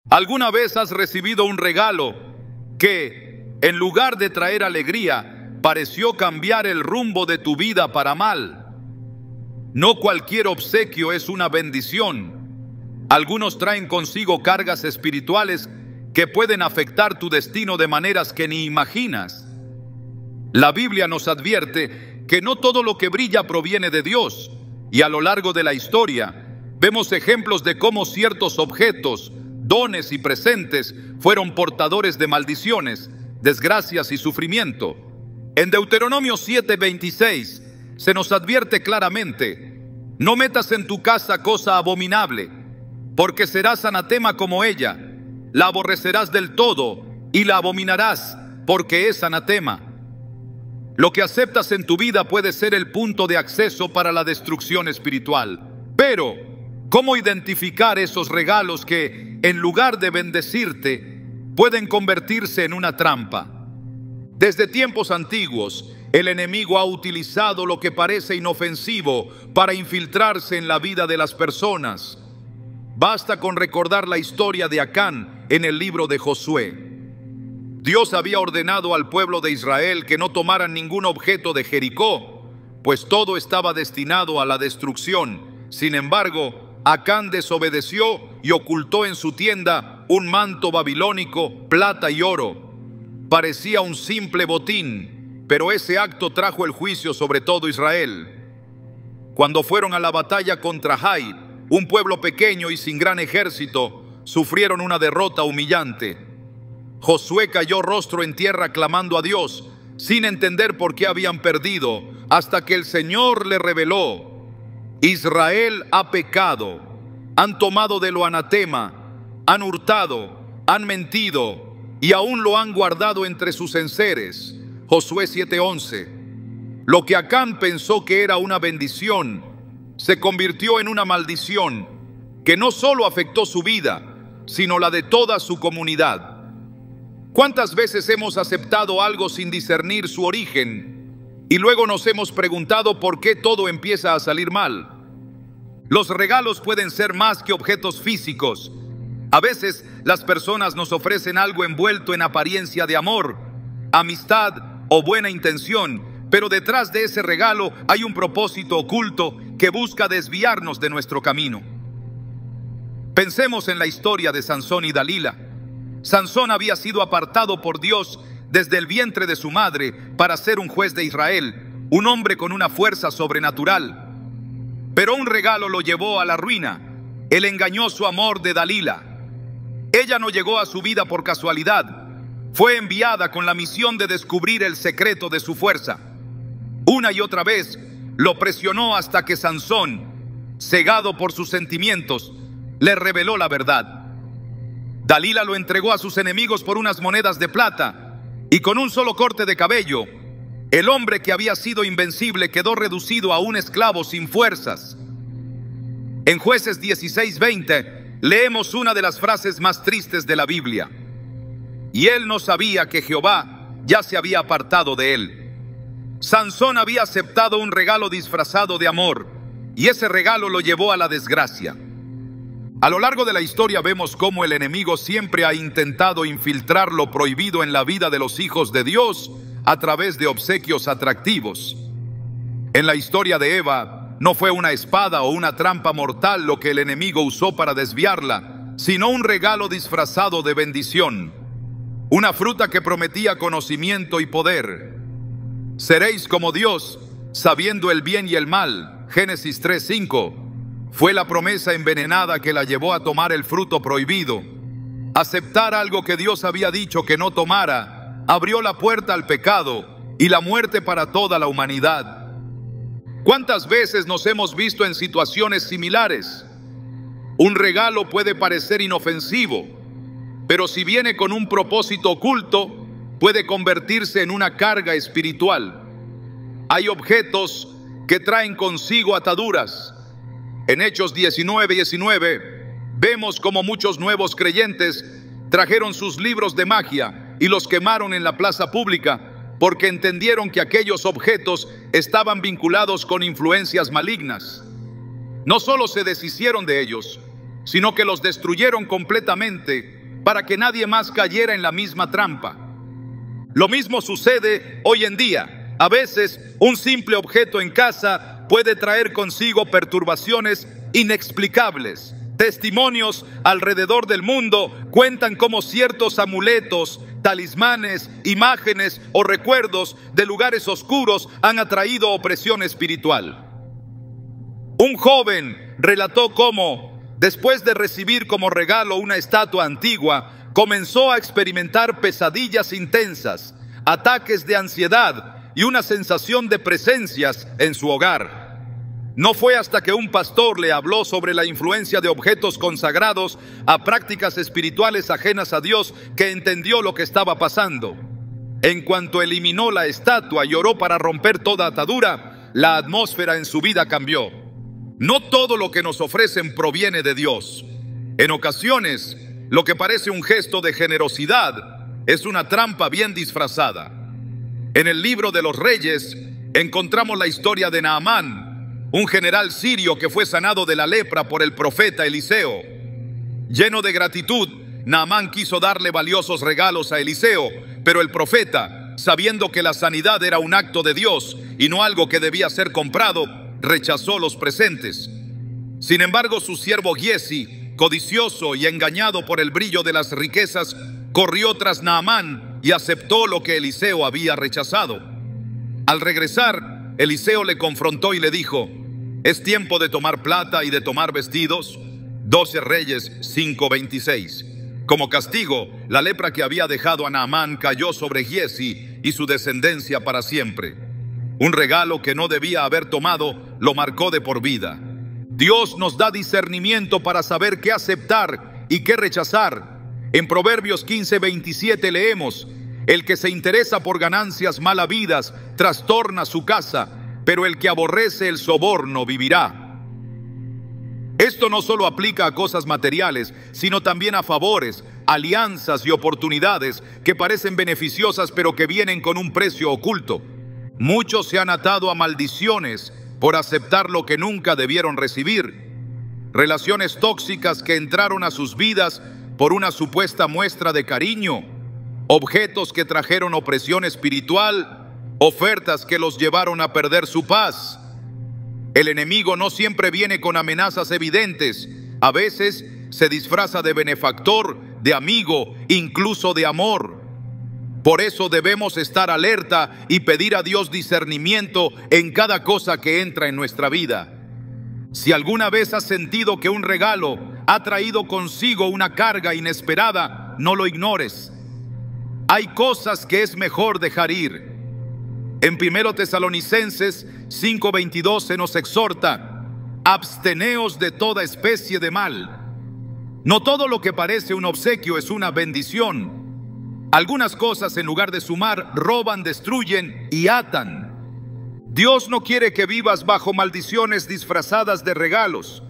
¿Alguna vez has recibido un regalo que, en lugar de traer alegría, pareció cambiar el rumbo de tu vida para mal? No cualquier obsequio es una bendición. Algunos traen consigo cargas espirituales que pueden afectar tu destino de maneras que ni imaginas. La Biblia nos advierte que no todo lo que brilla proviene de Dios, y a lo largo de la historia vemos ejemplos de cómo ciertos objetos, dones y presentes fueron portadores de maldiciones, desgracias y sufrimiento. En Deuteronomio 7:26 se nos advierte claramente: no metas en tu casa cosa abominable, porque serás anatema como ella, la aborrecerás del todo y la abominarás, porque es anatema. Lo que aceptas en tu vida puede ser el punto de acceso para la destrucción espiritual. Pero, ¿cómo identificar esos regalos que, en lugar de bendecirte, pueden convertirse en una trampa? Desde tiempos antiguos, el enemigo ha utilizado lo que parece inofensivo para infiltrarse en la vida de las personas. Basta con recordar la historia de Acán en el libro de Josué. Dios había ordenado al pueblo de Israel que no tomaran ningún objeto de Jericó, pues todo estaba destinado a la destrucción. Sin embargo, Acán desobedeció y ocultó en su tienda un manto babilónico, plata y oro. Parecía un simple botín, pero ese acto trajo el juicio sobre todo Israel. Cuando fueron a la batalla contra Jai, un pueblo pequeño y sin gran ejército, sufrieron una derrota humillante. Josué cayó rostro en tierra clamando a Dios, sin entender por qué habían perdido, hasta que el Señor le reveló: Israel ha pecado, han tomado de lo anatema, han hurtado, han mentido y aún lo han guardado entre sus enseres. Josué 7:11. Lo que Acán pensó que era una bendición se convirtió en una maldición que no solo afectó su vida, sino la de toda su comunidad. ¿Cuántas veces hemos aceptado algo sin discernir su origen y luego nos hemos preguntado por qué todo empieza a salir mal? Los regalos pueden ser más que objetos físicos. A veces las personas nos ofrecen algo envuelto en apariencia de amor, amistad o buena intención, pero detrás de ese regalo hay un propósito oculto que busca desviarnos de nuestro camino. Pensemos en la historia de Sansón y Dalila. Sansón había sido apartado por Dios desde el vientre de su madre para ser un juez de Israel, un hombre con una fuerza sobrenatural. Pero un regalo lo llevó a la ruina, el engañoso amor de Dalila. Ella no llegó a su vida por casualidad, fue enviada con la misión de descubrir el secreto de su fuerza. Una y otra vez lo presionó hasta que Sansón, cegado por sus sentimientos, le reveló la verdad. Dalila lo entregó a sus enemigos por unas monedas de plata, y con un solo corte de cabello, el hombre que había sido invencible quedó reducido a un esclavo sin fuerzas. En Jueces 16:20 leemos una de las frases más tristes de la Biblia: y él no sabía que Jehová ya se había apartado de él. Sansón había aceptado un regalo disfrazado de amor, y ese regalo lo llevó a la desgracia. A lo largo de la historia vemos cómo el enemigo siempre ha intentado infiltrar lo prohibido en la vida de los hijos de Dios a través de obsequios atractivos. En la historia de Eva, no fue una espada o una trampa mortal lo que el enemigo usó para desviarla, sino un regalo disfrazado de bendición, una fruta que prometía conocimiento y poder. Seréis como Dios, sabiendo el bien y el mal. Génesis 3:5. Fue la promesa envenenada que la llevó a tomar el fruto prohibido. Aceptar algo que Dios había dicho que no tomara abrió la puerta al pecado y la muerte para toda la humanidad. ¿Cuántas veces nos hemos visto en situaciones similares? Un regalo puede parecer inofensivo, pero si viene con un propósito oculto, puede convertirse en una carga espiritual. Hay objetos que traen consigo ataduras. En Hechos 19:19 vemos como muchos nuevos creyentes trajeron sus libros de magia y los quemaron en la plaza pública porque entendieron que aquellos objetos estaban vinculados con influencias malignas. No solo se deshicieron de ellos, sino que los destruyeron completamente para que nadie más cayera en la misma trampa. Lo mismo sucede hoy en día. A veces, un simple objeto en casa puede traer consigo perturbaciones inexplicables. Testimonios alrededor del mundo cuentan cómo ciertos amuletos, talismanes, imágenes o recuerdos de lugares oscuros han atraído opresión espiritual. Un joven relató cómo, después de recibir como regalo una estatua antigua, comenzó a experimentar pesadillas intensas, ataques de ansiedad y una sensación de presencias en su hogar. No fue hasta que un pastor le habló sobre la influencia de objetos consagrados a prácticas espirituales ajenas a Dios que entendió lo que estaba pasando. En cuanto eliminó la estatua y oró para romper toda atadura, la atmósfera en su vida cambió. No todo lo que nos ofrecen proviene de Dios. En ocasiones, lo que parece un gesto de generosidad es una trampa bien disfrazada. En el libro de los Reyes encontramos la historia de Naamán, un general sirio que fue sanado de la lepra por el profeta Eliseo. Lleno de gratitud, Naamán quiso darle valiosos regalos a Eliseo, pero el profeta, sabiendo que la sanidad era un acto de Dios y no algo que debía ser comprado, rechazó los presentes. Sin embargo, su siervo Giesi, codicioso y engañado por el brillo de las riquezas, corrió tras Naamán y aceptó lo que Eliseo había rechazado. Al regresar, Eliseo le confrontó y le dijo: ¿es tiempo de tomar plata y de tomar vestidos? 12 Reyes 5:26. Como castigo, la lepra que había dejado a Naamán cayó sobre Giesi y su descendencia para siempre. Un regalo que no debía haber tomado lo marcó de por vida. Dios nos da discernimiento para saber qué aceptar y qué rechazar. En Proverbios 15:27 leemos: el que se interesa por ganancias mal habidas trastorna su casa, pero el que aborrece el soborno vivirá. Esto no solo aplica a cosas materiales, sino también a favores, alianzas y oportunidades que parecen beneficiosas pero que vienen con un precio oculto. Muchos se han atado a maldiciones por aceptar lo que nunca debieron recibir. Relaciones tóxicas que entraron a sus vidas por una supuesta muestra de cariño. Objetos que trajeron opresión espiritual. Ofertas que los llevaron a perder su paz. El enemigo no siempre viene con amenazas evidentes. A veces se disfraza de benefactor, de amigo, incluso de amor. Por eso debemos estar alerta y pedir a Dios discernimiento en cada cosa que entra en nuestra vida. Si alguna vez has sentido que un regalo ha traído consigo una carga inesperada, no lo ignores. Hay cosas que es mejor dejar ir. En 1 Tesalonicenses 5:22 se nos exhorta: absteneos de toda especie de mal. No todo lo que parece un obsequio es una bendición. Algunas cosas, en lugar de sumar, roban, destruyen y atan. Dios no quiere que vivas bajo maldiciones disfrazadas de regalos.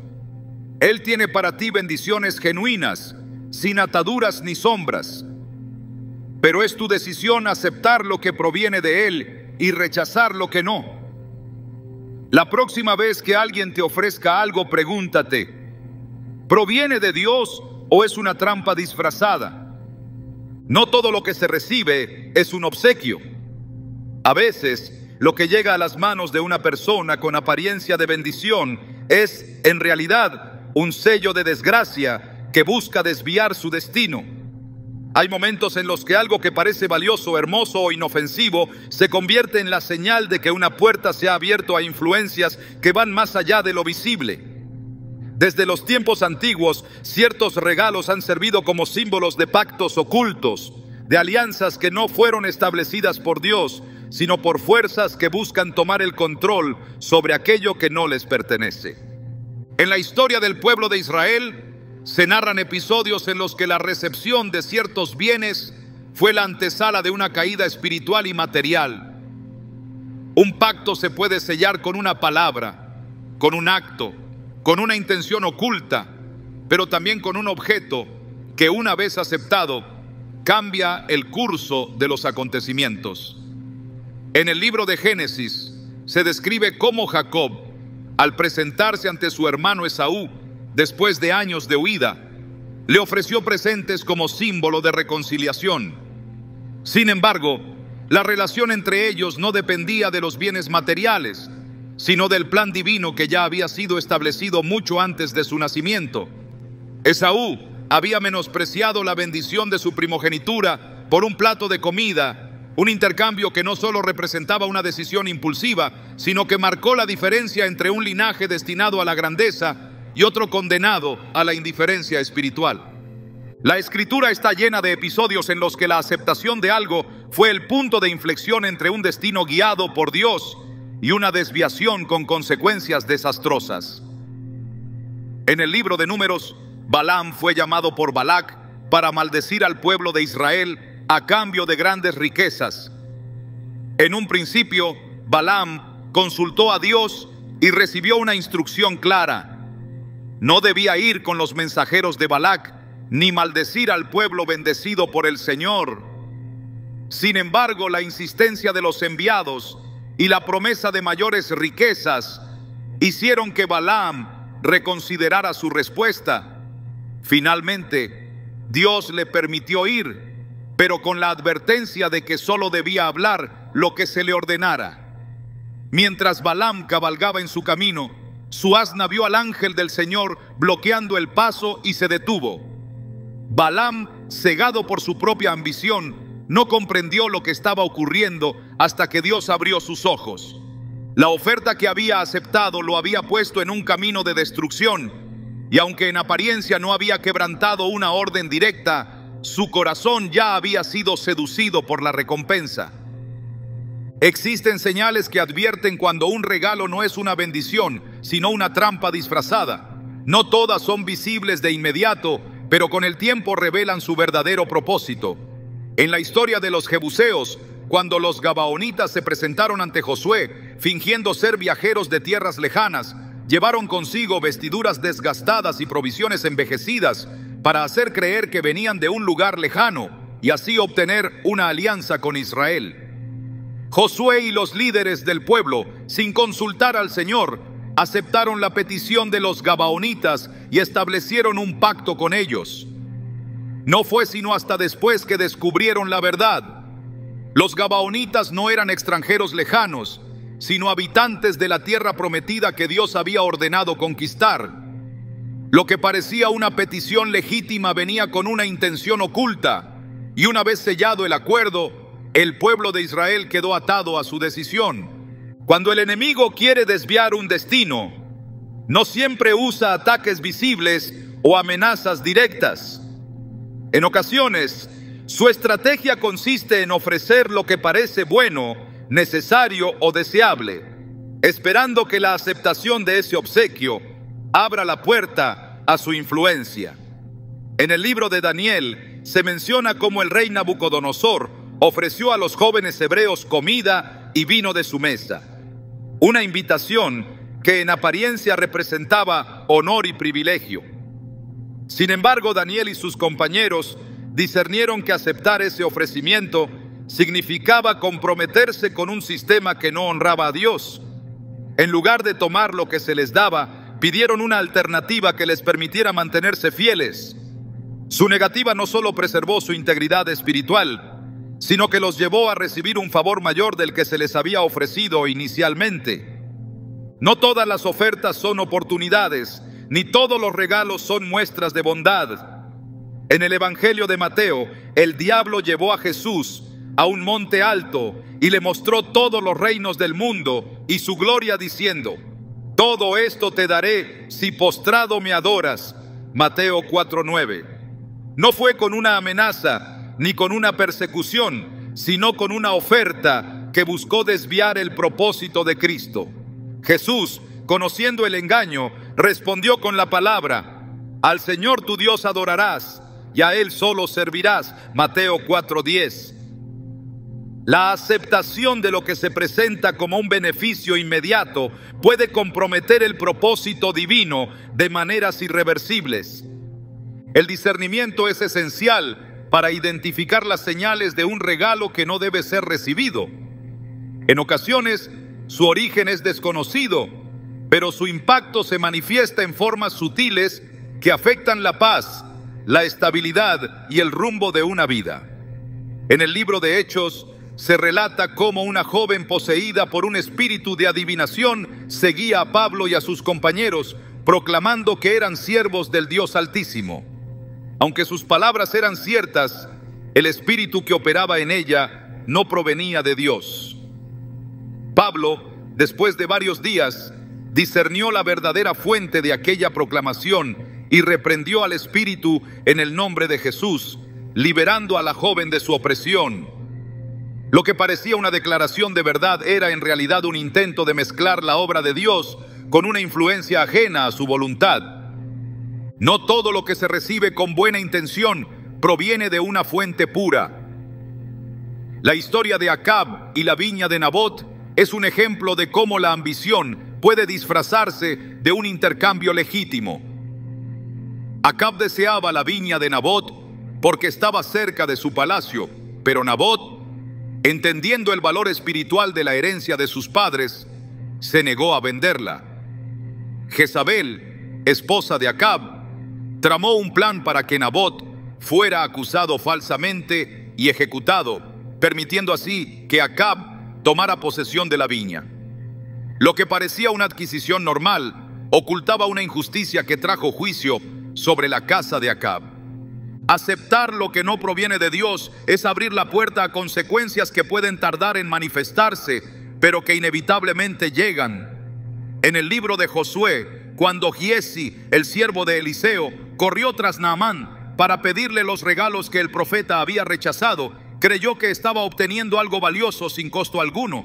Él tiene para ti bendiciones genuinas, sin ataduras ni sombras. Pero es tu decisión aceptar lo que proviene de Él y rechazar lo que no. La próxima vez que alguien te ofrezca algo, pregúntate: ¿proviene de Dios o es una trampa disfrazada? No todo lo que se recibe es un obsequio. A veces, lo que llega a las manos de una persona con apariencia de bendición es, en realidad, un sello de desgracia que busca desviar su destino. Hay momentos en los que algo que parece valioso, hermoso o inofensivo se convierte en la señal de que una puerta se ha abierto a influencias que van más allá de lo visible. Desde los tiempos antiguos, ciertos regalos han servido como símbolos de pactos ocultos, de alianzas que no fueron establecidas por Dios, sino por fuerzas que buscan tomar el control sobre aquello que no les pertenece. En la historia del pueblo de Israel, se narran episodios en los que la recepción de ciertos bienes fue la antesala de una caída espiritual y material. Un pacto se puede sellar con una palabra, con un acto, con una intención oculta, pero también con un objeto que, una vez aceptado, cambia el curso de los acontecimientos. En el libro de Génesis se describe cómo Jacob, al presentarse ante su hermano Esaú, después de años de huida, le ofreció presentes como símbolo de reconciliación. Sin embargo, la relación entre ellos no dependía de los bienes materiales, sino del plan divino que ya había sido establecido mucho antes de su nacimiento. Esaú había menospreciado la bendición de su primogenitura por un plato de comida, un intercambio que no solo representaba una decisión impulsiva, sino que marcó la diferencia entre un linaje destinado a la grandeza y otro condenado a la indiferencia espiritual. La Escritura está llena de episodios en los que la aceptación de algo fue el punto de inflexión entre un destino guiado por Dios y una desviación con consecuencias desastrosas. En el libro de Números, Balaam fue llamado por Balac para maldecir al pueblo de Israel a cambio de grandes riquezas. En un principio, Balaam consultó a Dios y recibió una instrucción clara. No debía ir con los mensajeros de Balac, ni maldecir al pueblo bendecido por el Señor. Sin embargo, la insistencia de los enviados y la promesa de mayores riquezas hicieron que Balaam reconsiderara su respuesta. Finalmente, Dios le permitió ir, pero con la advertencia de que solo debía hablar lo que se le ordenara. Mientras Balaam cabalgaba en su camino, su asna vio al ángel del Señor bloqueando el paso y se detuvo. Balaam, cegado por su propia ambición, no comprendió lo que estaba ocurriendo hasta que Dios abrió sus ojos. La oferta que había aceptado lo había puesto en un camino de destrucción, y aunque en apariencia no había quebrantado una orden directa, su corazón ya había sido seducido por la recompensa. Existen señales que advierten cuando un regalo no es una bendición, sino una trampa disfrazada. No todas son visibles de inmediato, pero con el tiempo revelan su verdadero propósito. En la historia de los jebuseos, cuando los gabaonitas se presentaron ante Josué, fingiendo ser viajeros de tierras lejanas, llevaron consigo vestiduras desgastadas y provisiones envejecidas para hacer creer que venían de un lugar lejano y así obtener una alianza con Israel. Josué y los líderes del pueblo, sin consultar al Señor, aceptaron la petición de los gabaonitas y establecieron un pacto con ellos. No fue sino hasta después que descubrieron la verdad. Los gabaonitas no eran extranjeros lejanos, sino habitantes de la tierra prometida que Dios había ordenado conquistar. Lo que parecía una petición legítima venía con una intención oculta, y una vez sellado el acuerdo, el pueblo de Israel quedó atado a su decisión. Cuando el enemigo quiere desviar un destino, no siempre usa ataques visibles o amenazas directas. En ocasiones, su estrategia consiste en ofrecer lo que parece bueno, necesario o deseable, esperando que la aceptación de ese obsequio abra la puerta a su influencia. En el libro de Daniel se menciona cómo el rey Nabucodonosor ofreció a los jóvenes hebreos comida y vino de su mesa, una invitación que en apariencia representaba honor y privilegio. Sin embargo, Daniel y sus compañeros discernieron que aceptar ese ofrecimiento significaba comprometerse con un sistema que no honraba a Dios. En lugar de tomar lo que se les daba, pidieron una alternativa que les permitiera mantenerse fieles. Su negativa no solo preservó su integridad espiritual, sino que los llevó a recibir un favor mayor del que se les había ofrecido inicialmente. No todas las ofertas son oportunidades, ni todos los regalos son muestras de bondad. En el Evangelio de Mateo, el diablo llevó a Jesús a un monte alto y le mostró todos los reinos del mundo y su gloria diciendo: todo esto te daré si postrado me adoras. Mateo 4:9. No fue con una amenaza ni con una persecución, sino con una oferta que buscó desviar el propósito de Cristo. Jesús, conociendo el engaño, respondió con la palabra: al Señor tu Dios adorarás y a Él solo servirás. Mateo 4:10. La aceptación de lo que se presenta como un beneficio inmediato puede comprometer el propósito divino de maneras irreversibles. El discernimiento es esencial para identificar las señales de un regalo que no debe ser recibido. En ocasiones, su origen es desconocido, pero su impacto se manifiesta en formas sutiles que afectan la paz, la estabilidad y el rumbo de una vida. En el libro de Hechos se relata cómo una joven poseída por un espíritu de adivinación seguía a Pablo y a sus compañeros, proclamando que eran siervos del Dios Altísimo. Aunque sus palabras eran ciertas, el espíritu que operaba en ella no provenía de Dios. Pablo, después de varios días, discernió la verdadera fuente de aquella proclamación y reprendió al espíritu en el nombre de Jesús, liberando a la joven de su opresión. Lo que parecía una declaración de verdad era en realidad un intento de mezclar la obra de Dios con una influencia ajena a su voluntad. No todo lo que se recibe con buena intención proviene de una fuente pura. La historia de Acab y la viña de Nabot es un ejemplo de cómo la ambición puede disfrazarse de un intercambio legítimo. Acab deseaba la viña de Nabot porque estaba cerca de su palacio, pero Nabot, entendiendo el valor espiritual de la herencia de sus padres, se negó a venderla. Jezabel, esposa de Acab, tramó un plan para que Nabot fuera acusado falsamente y ejecutado, permitiendo así que Acab tomara posesión de la viña. Lo que parecía una adquisición normal ocultaba una injusticia que trajo juicio sobre la casa de Acab. Aceptar lo que no proviene de Dios es abrir la puerta a consecuencias que pueden tardar en manifestarse, pero que inevitablemente llegan. En el libro de Josué, cuando Giesi, el siervo de Eliseo, corrió tras Naamán para pedirle los regalos que el profeta había rechazado, creyó que estaba obteniendo algo valioso sin costo alguno.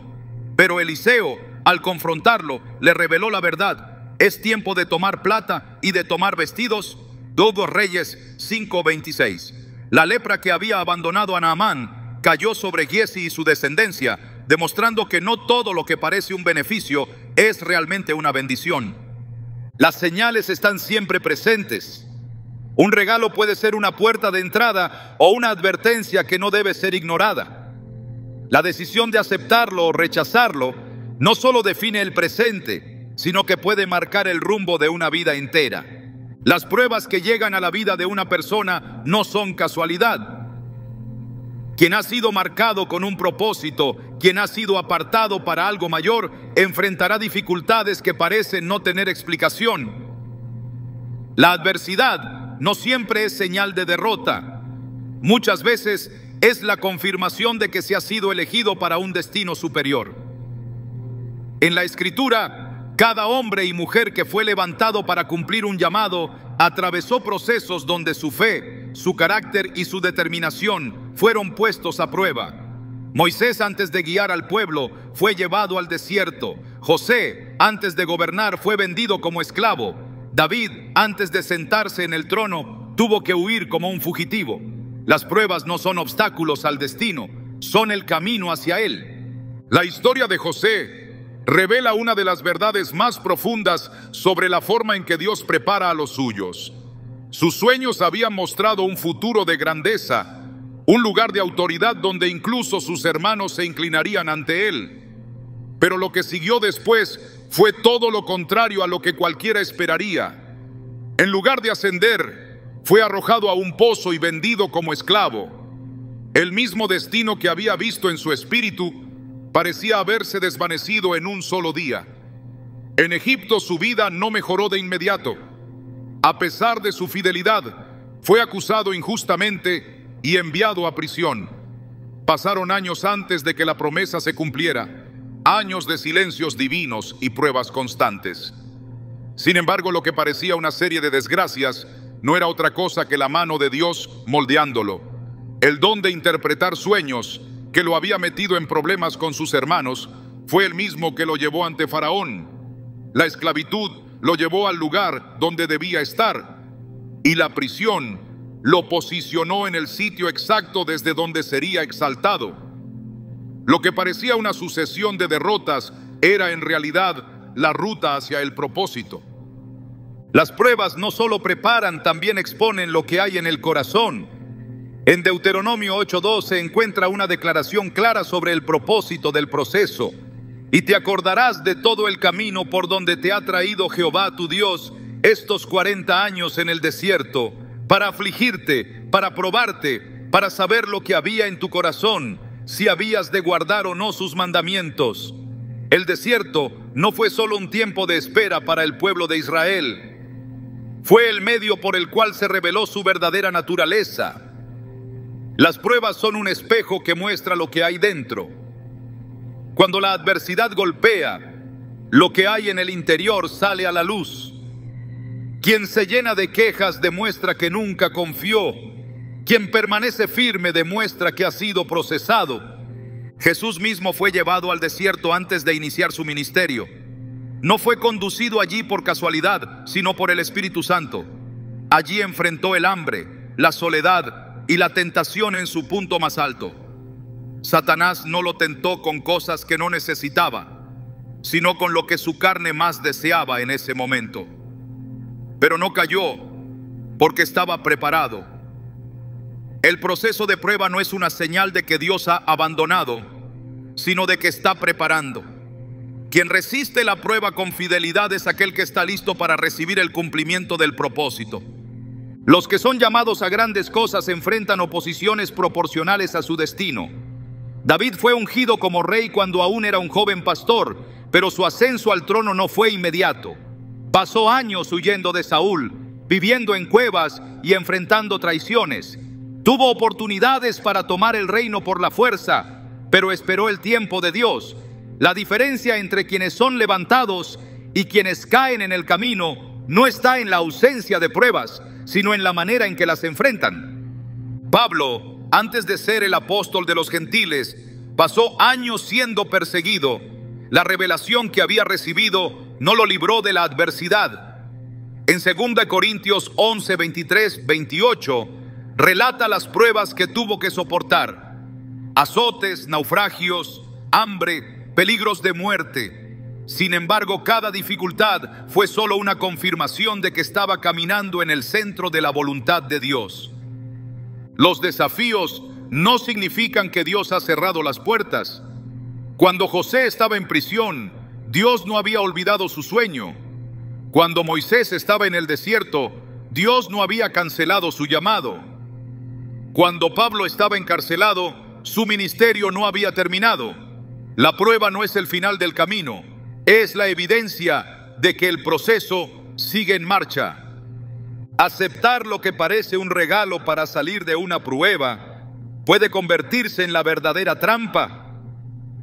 Pero Eliseo, al confrontarlo, le reveló la verdad. Es tiempo de tomar plata y de tomar vestidos. 2 Reyes 5:26. La lepra que había abandonado a Naamán cayó sobre Giesi y su descendencia, demostrando que no todo lo que parece un beneficio es realmente una bendición. Las señales están siempre presentes. Un regalo puede ser una puerta de entrada o una advertencia que no debe ser ignorada. La decisión de aceptarlo o rechazarlo no solo define el presente, sino que puede marcar el rumbo de una vida entera. Las pruebas que llegan a la vida de una persona no son casualidad. Quien ha sido marcado con un propósito, quien ha sido apartado para algo mayor, enfrentará dificultades que parecen no tener explicación. La adversidad no siempre es señal de derrota. Muchas veces es la confirmación de que se ha sido elegido para un destino superior. En la Escritura, cada hombre y mujer que fue levantado para cumplir un llamado atravesó procesos donde su fe, su carácter y su determinación fueron puestos a prueba. Moisés, antes de guiar al pueblo, fue llevado al desierto. José, antes de gobernar, fue vendido como esclavo. David, antes de sentarse en el trono, tuvo que huir como un fugitivo. Las pruebas no son obstáculos al destino, son el camino hacia él. La historia de José revela una de las verdades más profundas sobre la forma en que Dios prepara a los suyos. Sus sueños habían mostrado un futuro de grandeza, un lugar de autoridad donde incluso sus hermanos se inclinarían ante él. Pero lo que siguió después fue todo lo contrario a lo que cualquiera esperaría. En lugar de ascender, fue arrojado a un pozo y vendido como esclavo. El mismo destino que había visto en su espíritu parecía haberse desvanecido en un solo día. En Egipto su vida no mejoró de inmediato. A pesar de su fidelidad, fue acusado injustamente y enviado a prisión. Pasaron años antes de que la promesa se cumpliera, años de silencios divinos y pruebas constantes. Sin embargo, lo que parecía una serie de desgracias no era otra cosa que la mano de Dios moldeándolo. El don de interpretar sueños, que lo había metido en problemas con sus hermanos, fue el mismo que lo llevó ante Faraón. La esclavitud lo llevó al lugar donde debía estar, y la prisión lo posicionó en el sitio exacto desde donde sería exaltado. Lo que parecía una sucesión de derrotas era en realidad la ruta hacia el propósito. Las pruebas no solo preparan, también exponen lo que hay en el corazón. En Deuteronomio 8:2 se encuentra una declaración clara sobre el propósito del proceso. Y te acordarás de todo el camino por donde te ha traído Jehová tu Dios estos 40 años en el desierto para afligirte, para probarte, para saber lo que había en tu corazón, si habías de guardar o no sus mandamientos. El desierto no fue solo un tiempo de espera para el pueblo de Israel. Fue el medio por el cual se reveló su verdadera naturaleza. Las pruebas son un espejo que muestra lo que hay dentro. Cuando la adversidad golpea, lo que hay en el interior sale a la luz. Quien se llena de quejas demuestra que nunca confió. Quien permanece firme demuestra que ha sido procesado. Jesús mismo fue llevado al desierto antes de iniciar su ministerio. No fue conducido allí por casualidad, sino por el Espíritu Santo. Allí enfrentó el hambre, la soledad y la tentación en su punto más alto. Satanás no lo tentó con cosas que no necesitaba, sino con lo que su carne más deseaba en ese momento. Pero no cayó, porque estaba preparado. El proceso de prueba no es una señal de que Dios ha abandonado, sino de que está preparando. Quien resiste la prueba con fidelidad es aquel que está listo para recibir el cumplimiento del propósito. Los que son llamados a grandes cosas enfrentan oposiciones proporcionales a su destino. David fue ungido como rey cuando aún era un joven pastor, pero su ascenso al trono no fue inmediato. Pasó años huyendo de Saúl, viviendo en cuevas y enfrentando traiciones. Tuvo oportunidades para tomar el reino por la fuerza, pero esperó el tiempo de Dios. La diferencia entre quienes son levantados y quienes caen en el camino no está en la ausencia de pruebas, sino en la manera en que las enfrentan. Pablo, antes de ser el apóstol de los gentiles, pasó años siendo perseguido. La revelación que había recibido no lo libró de la adversidad. En 2 Corintios 11, 23, 28, relata las pruebas que tuvo que soportar: azotes, naufragios, hambre, peligros de muerte. Sin embargo, cada dificultad fue solo una confirmación de que estaba caminando en el centro de la voluntad de Dios. Los desafíos no significan que Dios ha cerrado las puertas. Cuando José estaba en prisión, Dios no había olvidado su sueño. Cuando Moisés estaba en el desierto, Dios no había cancelado su llamado. Cuando Pablo estaba encarcelado, su ministerio no había terminado. La prueba no es el final del camino, es la evidencia de que el proceso sigue en marcha. Aceptar lo que parece un regalo para salir de una prueba puede convertirse en la verdadera trampa.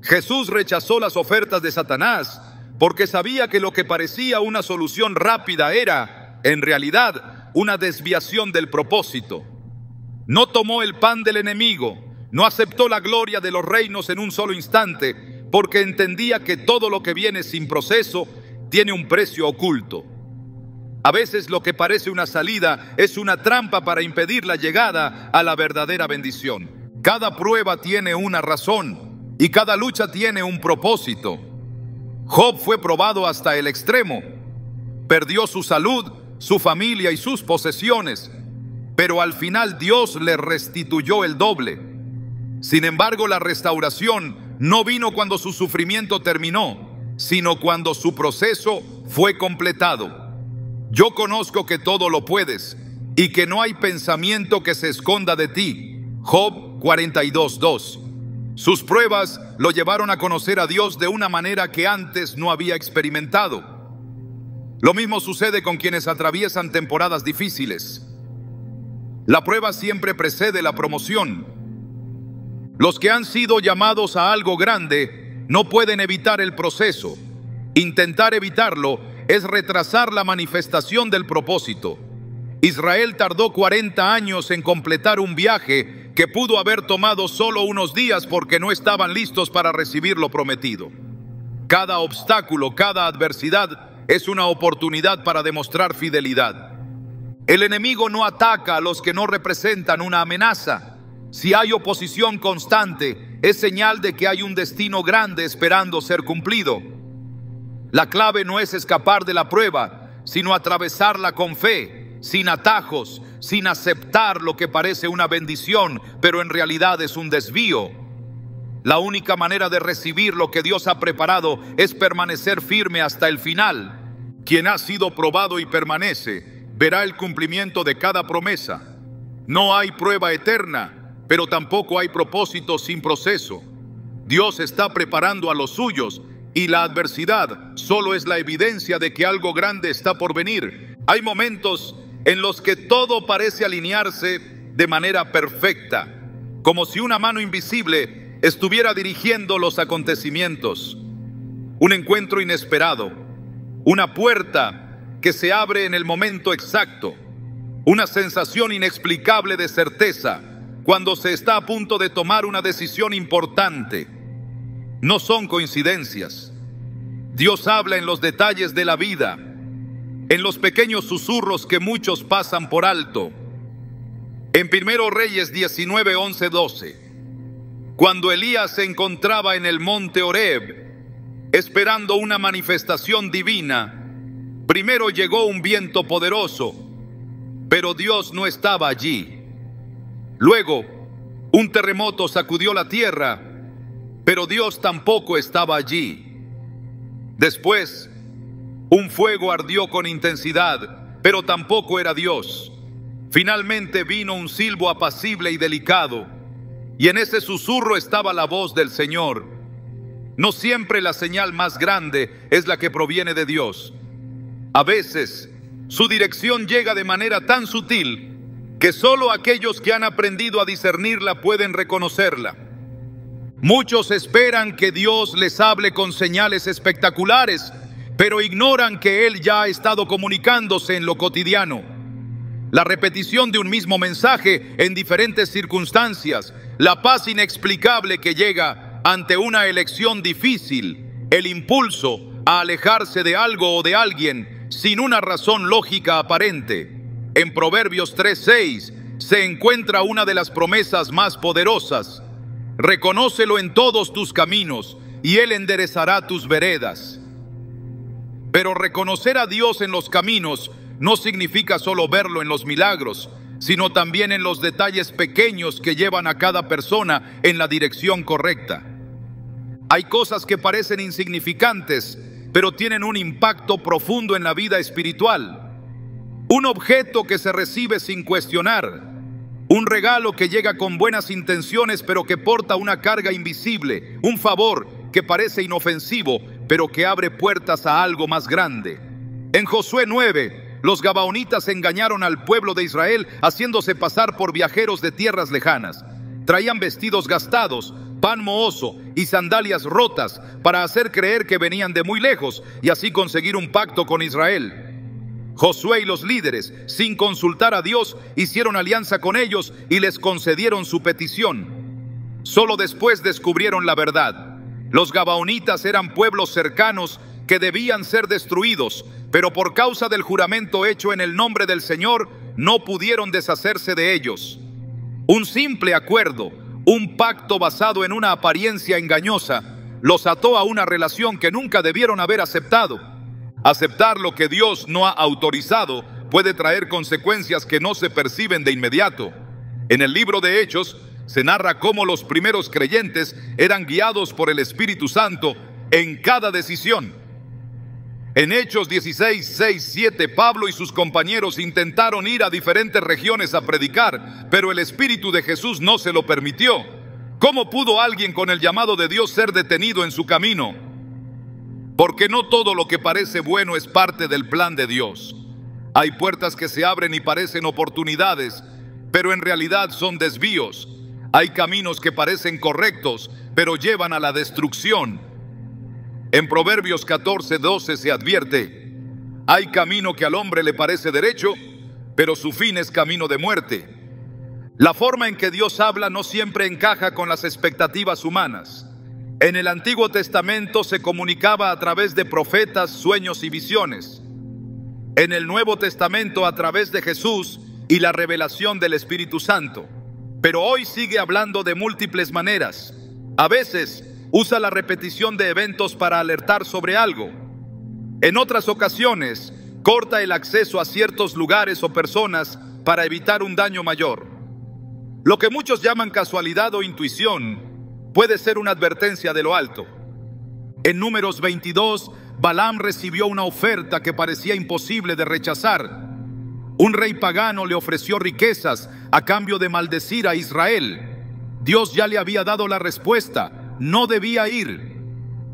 Jesús rechazó las ofertas de Satanás porque sabía que lo que parecía una solución rápida era, en realidad, una desviación del propósito. No tomó el pan del enemigo, no aceptó la gloria de los reinos en un solo instante, porque entendía que todo lo que viene sin proceso tiene un precio oculto. A veces lo que parece una salida es una trampa para impedir la llegada a la verdadera bendición. Cada prueba tiene una razón y cada lucha tiene un propósito. Job fue probado hasta el extremo. Perdió su salud, su familia y sus posesiones, pero al final Dios le restituyó el doble. Sin embargo, la restauración no vino cuando su sufrimiento terminó, sino cuando su proceso fue completado. Yo conozco que todo lo puedes y que no hay pensamiento que se esconda de ti. Job 42:2. Sus pruebas lo llevaron a conocer a Dios de una manera que antes no había experimentado. Lo mismo sucede con quienes atraviesan temporadas difíciles. La prueba siempre precede la promoción. Los que han sido llamados a algo grande no pueden evitar el proceso. Intentar evitarlo es retrasar la manifestación del propósito. Israel tardó 40 años en completar un viaje que pudo haber tomado solo unos días porque no estaban listos para recibir lo prometido. Cada obstáculo, cada adversidad es una oportunidad para demostrar fidelidad. El enemigo no ataca a los que no representan una amenaza. Si hay oposición constante, es señal de que hay un destino grande esperando ser cumplido. La clave no es escapar de la prueba, sino atravesarla con fe, sin atajos, sin aceptar lo que parece una bendición, pero en realidad es un desvío. La única manera de recibir lo que Dios ha preparado es permanecer firme hasta el final. Quien ha sido probado y permanece, verá el cumplimiento de cada promesa. No hay prueba eterna, pero tampoco hay propósito sin proceso. Dios está preparando a los suyos y la adversidad solo es la evidencia de que algo grande está por venir. Hay momentos en los que todo parece alinearse de manera perfecta, como si una mano invisible estuviera dirigiendo los acontecimientos. Un encuentro inesperado, una puerta que se abre en el momento exacto, una sensación inexplicable de certeza cuando se está a punto de tomar una decisión importante. No son coincidencias. Dios habla en los detalles de la vida, en los pequeños susurros que muchos pasan por alto. En 1 Reyes 19, 11, 12, cuando Elías se encontraba en el monte Horeb, esperando una manifestación divina, primero llegó un viento poderoso, pero Dios no estaba allí. Luego, un terremoto sacudió la tierra, pero Dios tampoco estaba allí. Después, un fuego ardió con intensidad, pero tampoco era Dios. Finalmente vino un silbo apacible y delicado, y en ese susurro estaba la voz del Señor. No siempre la señal más grande es la que proviene de Dios. A veces, su dirección llega de manera tan sutil que solo aquellos que han aprendido a discernirla pueden reconocerla. Muchos esperan que Dios les hable con señales espectaculares, pero ignoran que Él ya ha estado comunicándose en lo cotidiano. La repetición de un mismo mensaje en diferentes circunstancias, la paz inexplicable que llega ante una elección difícil, el impulso a alejarse de algo o de alguien sin una razón lógica aparente. En Proverbios 3:6 se encuentra una de las promesas más poderosas. Reconócelo en todos tus caminos y Él enderezará tus veredas. Pero reconocer a Dios en los caminos no significa solo verlo en los milagros, sino también en los detalles pequeños que llevan a cada persona en la dirección correcta. Hay cosas que parecen insignificantes, pero tienen un impacto profundo en la vida espiritual. Un objeto que se recibe sin cuestionar, un regalo que llega con buenas intenciones pero que porta una carga invisible, un favor que parece inofensivo pero que abre puertas a algo más grande. En Josué 9, los gabaonitas engañaron al pueblo de Israel haciéndose pasar por viajeros de tierras lejanas. Traían vestidos gastados, pan mohoso y sandalias rotas para hacer creer que venían de muy lejos y así conseguir un pacto con Israel. Josué y los líderes, sin consultar a Dios, hicieron alianza con ellos y les concedieron su petición. Solo después descubrieron la verdad. Los gabaonitas eran pueblos cercanos que debían ser destruidos, pero por causa del juramento hecho en el nombre del Señor, no pudieron deshacerse de ellos. Un simple acuerdo, un pacto basado en una apariencia engañosa, los ató a una relación que nunca debieron haber aceptado. Aceptar lo que Dios no ha autorizado puede traer consecuencias que no se perciben de inmediato. En el libro de Hechos se narra cómo los primeros creyentes eran guiados por el Espíritu Santo en cada decisión. En Hechos 16, 6, 7, Pablo y sus compañeros intentaron ir a diferentes regiones a predicar, pero el Espíritu de Jesús no se lo permitió. ¿Cómo pudo alguien con el llamado de Dios ser detenido en su camino? Porque no todo lo que parece bueno es parte del plan de Dios. Hay puertas que se abren y parecen oportunidades, pero en realidad son desvíos. Hay caminos que parecen correctos, pero llevan a la destrucción. En Proverbios 14:12 se advierte: hay camino que al hombre le parece derecho, pero su fin es camino de muerte. La forma en que Dios habla no siempre encaja con las expectativas humanas. En el Antiguo Testamento se comunicaba a través de profetas, sueños y visiones. En el Nuevo Testamento a través de Jesús y la revelación del Espíritu Santo. Pero hoy sigue hablando de múltiples maneras. A veces usa la repetición de eventos para alertar sobre algo. En otras ocasiones, corta el acceso a ciertos lugares o personas para evitar un daño mayor. Lo que muchos llaman casualidad o intuición puede ser una advertencia de lo alto. En Números 22 Balaam recibió una oferta que parecía imposible de rechazar. Un rey pagano le ofreció riquezas a cambio de maldecir a Israel. Dios ya le había dado la respuesta: no debía ir.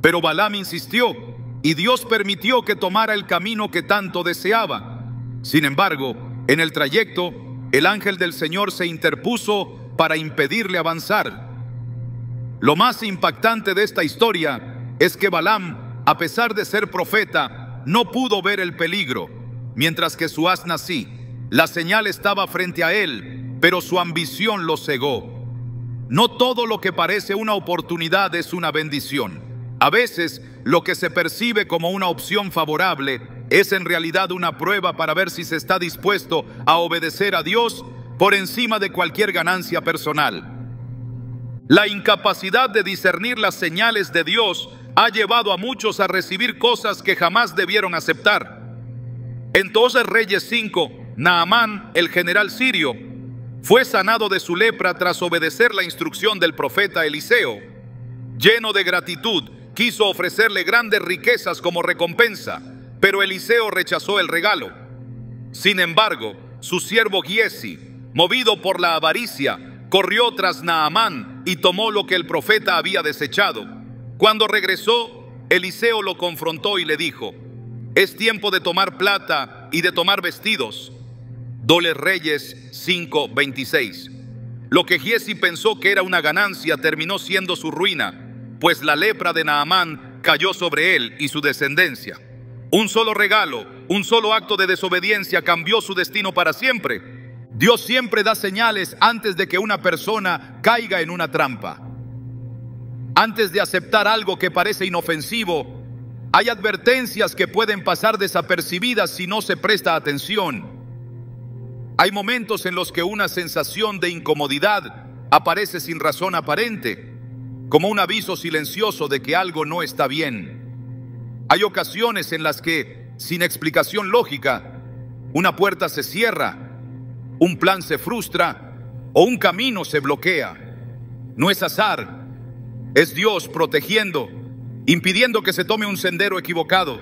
Pero Balaam insistió, y Dios permitió que tomara el camino que tanto deseaba. Sin embargo, en el trayecto, el ángel del Señor se interpuso para impedirle avanzar. Lo más impactante de esta historia es que Balaam, a pesar de ser profeta, no pudo ver el peligro, mientras que su asna sí. La señal estaba frente a él, pero su ambición lo cegó. No todo lo que parece una oportunidad es una bendición. A veces, lo que se percibe como una opción favorable es en realidad una prueba para ver si se está dispuesto a obedecer a Dios por encima de cualquier ganancia personal. La incapacidad de discernir las señales de Dios ha llevado a muchos a recibir cosas que jamás debieron aceptar. En 2 Reyes 5, Naamán, el general sirio, fue sanado de su lepra tras obedecer la instrucción del profeta Eliseo. Lleno de gratitud, quiso ofrecerle grandes riquezas como recompensa, pero Eliseo rechazó el regalo. Sin embargo, su siervo Giesi, movido por la avaricia, corrió tras Naamán y tomó lo que el profeta había desechado. Cuando regresó, Eliseo lo confrontó y le dijo: es tiempo de tomar plata y de tomar vestidos. 2 Reyes 5:26. Lo que Giesi pensó que era una ganancia terminó siendo su ruina, pues la lepra de Naamán cayó sobre él y su descendencia. Un solo regalo, un solo acto de desobediencia cambió su destino para siempre. Dios siempre da señales antes de que una persona caiga en una trampa. Antes de aceptar algo que parece inofensivo, hay advertencias que pueden pasar desapercibidas si no se presta atención. Hay momentos en los que una sensación de incomodidad aparece sin razón aparente, como un aviso silencioso de que algo no está bien. Hay ocasiones en las que, sin explicación lógica, una puerta se cierra, un plan se frustra o un camino se bloquea. No es azar, es Dios protegiendo, impidiendo que se tome un sendero equivocado.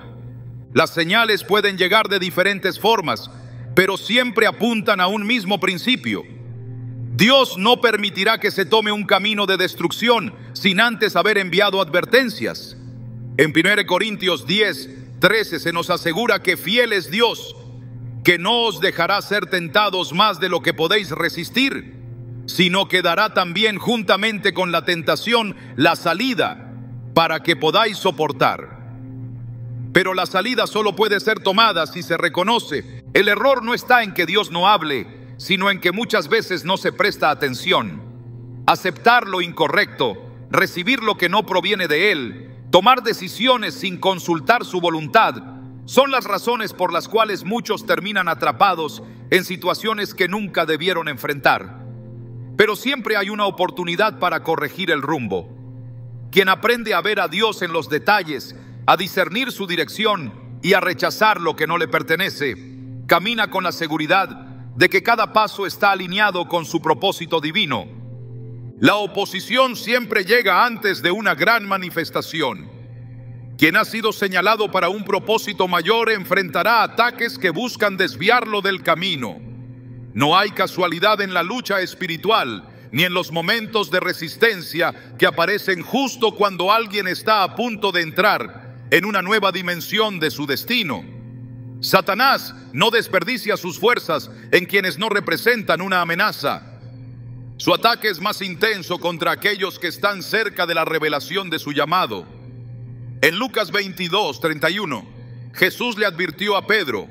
Las señales pueden llegar de diferentes formas, pero siempre apuntan a un mismo principio. Dios no permitirá que se tome un camino de destrucción sin antes haber enviado advertencias. En 1 Corintios 10:13 se nos asegura que fiel es Dios, que no os dejará ser tentados más de lo que podéis resistir, sino que dará también juntamente con la tentación la salida para que podáis soportar. Pero la salida solo puede ser tomada si se reconoce. El error no está en que Dios no hable, sino en que muchas veces no se presta atención. Aceptar lo incorrecto, recibir lo que no proviene de Él, tomar decisiones sin consultar su voluntad, son las razones por las cuales muchos terminan atrapados en situaciones que nunca debieron enfrentar. Pero siempre hay una oportunidad para corregir el rumbo. Quien aprende a ver a Dios en los detalles, a discernir su dirección y a rechazar lo que no le pertenece, camina con la seguridad de que cada paso está alineado con su propósito divino. La oposición siempre llega antes de una gran manifestación. Quien ha sido señalado para un propósito mayor enfrentará ataques que buscan desviarlo del camino. No hay casualidad en la lucha espiritual, ni en los momentos de resistencia que aparecen justo cuando alguien está a punto de entrar en una nueva dimensión de su destino. Satanás no desperdicia sus fuerzas en quienes no representan una amenaza. Su ataque es más intenso contra aquellos que están cerca de la revelación de su llamado. En Lucas 22:31, Jesús le advirtió a Pedro: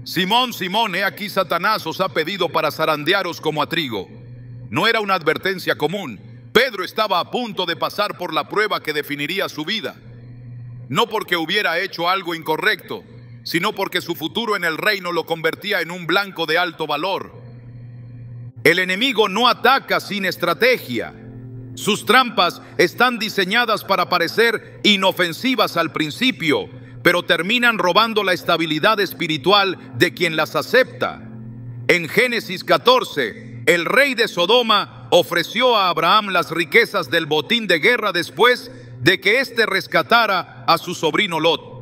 Simón, Simón, he aquí Satanás os ha pedido para zarandearos como a trigo. No era una advertencia común. Pedro estaba a punto de pasar por la prueba que definiría su vida. No porque hubiera hecho algo incorrecto, sino porque su futuro en el reino lo convertía en un blanco de alto valor. El enemigo no ataca sin estrategia. Sus trampas están diseñadas para parecer inofensivas al principio, pero terminan robando la estabilidad espiritual de quien las acepta. En Génesis 14, el rey de Sodoma ofreció a Abraham las riquezas del botín de guerra después de que éste rescatara a su sobrino Lot.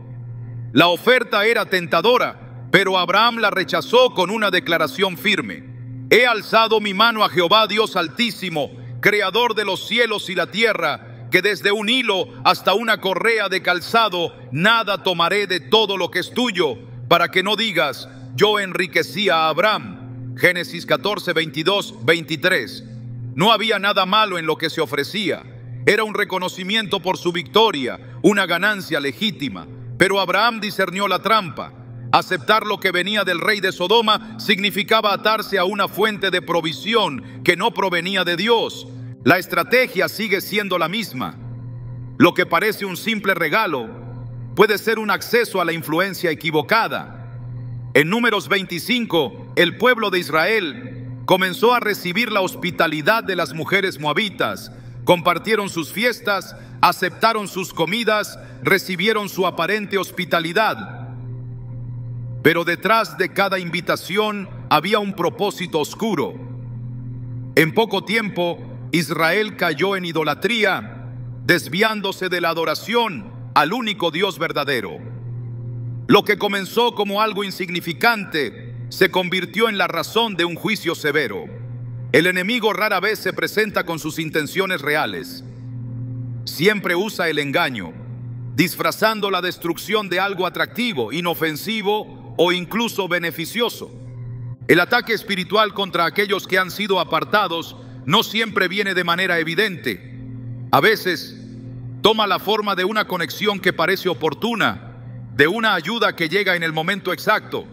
La oferta era tentadora, pero Abraham la rechazó con una declaración firme. He alzado mi mano a Jehová Dios Altísimo, Creador de los cielos y la tierra, que desde un hilo hasta una correa de calzado, nada tomaré de todo lo que es tuyo, para que no digas, yo enriquecí a Abraham. Génesis 14, 22, 23. No había nada malo en lo que se ofrecía. Era un reconocimiento por su victoria, una ganancia legítima. Pero Abraham discernió la trampa. Aceptar lo que venía del rey de Sodoma significaba atarse a una fuente de provisión que no provenía de Dios. La estrategia sigue siendo la misma. Lo que parece un simple regalo puede ser un acceso a la influencia equivocada. En Números 25, el pueblo de Israel comenzó a recibir la hospitalidad de las mujeres moabitas. Compartieron sus fiestas, aceptaron sus comidas, recibieron su aparente hospitalidad. Pero detrás de cada invitación había un propósito oscuro. En poco tiempo, Israel cayó en idolatría, desviándose de la adoración al único Dios verdadero. Lo que comenzó como algo insignificante se convirtió en la razón de un juicio severo. El enemigo rara vez se presenta con sus intenciones reales. Siempre usa el engaño, disfrazando la destrucción de algo atractivo, inofensivo o incluso beneficioso. El ataque espiritual contra aquellos que han sido apartados no siempre viene de manera evidente. A veces toma la forma de una conexión que parece oportuna, de una ayuda que llega en el momento exacto,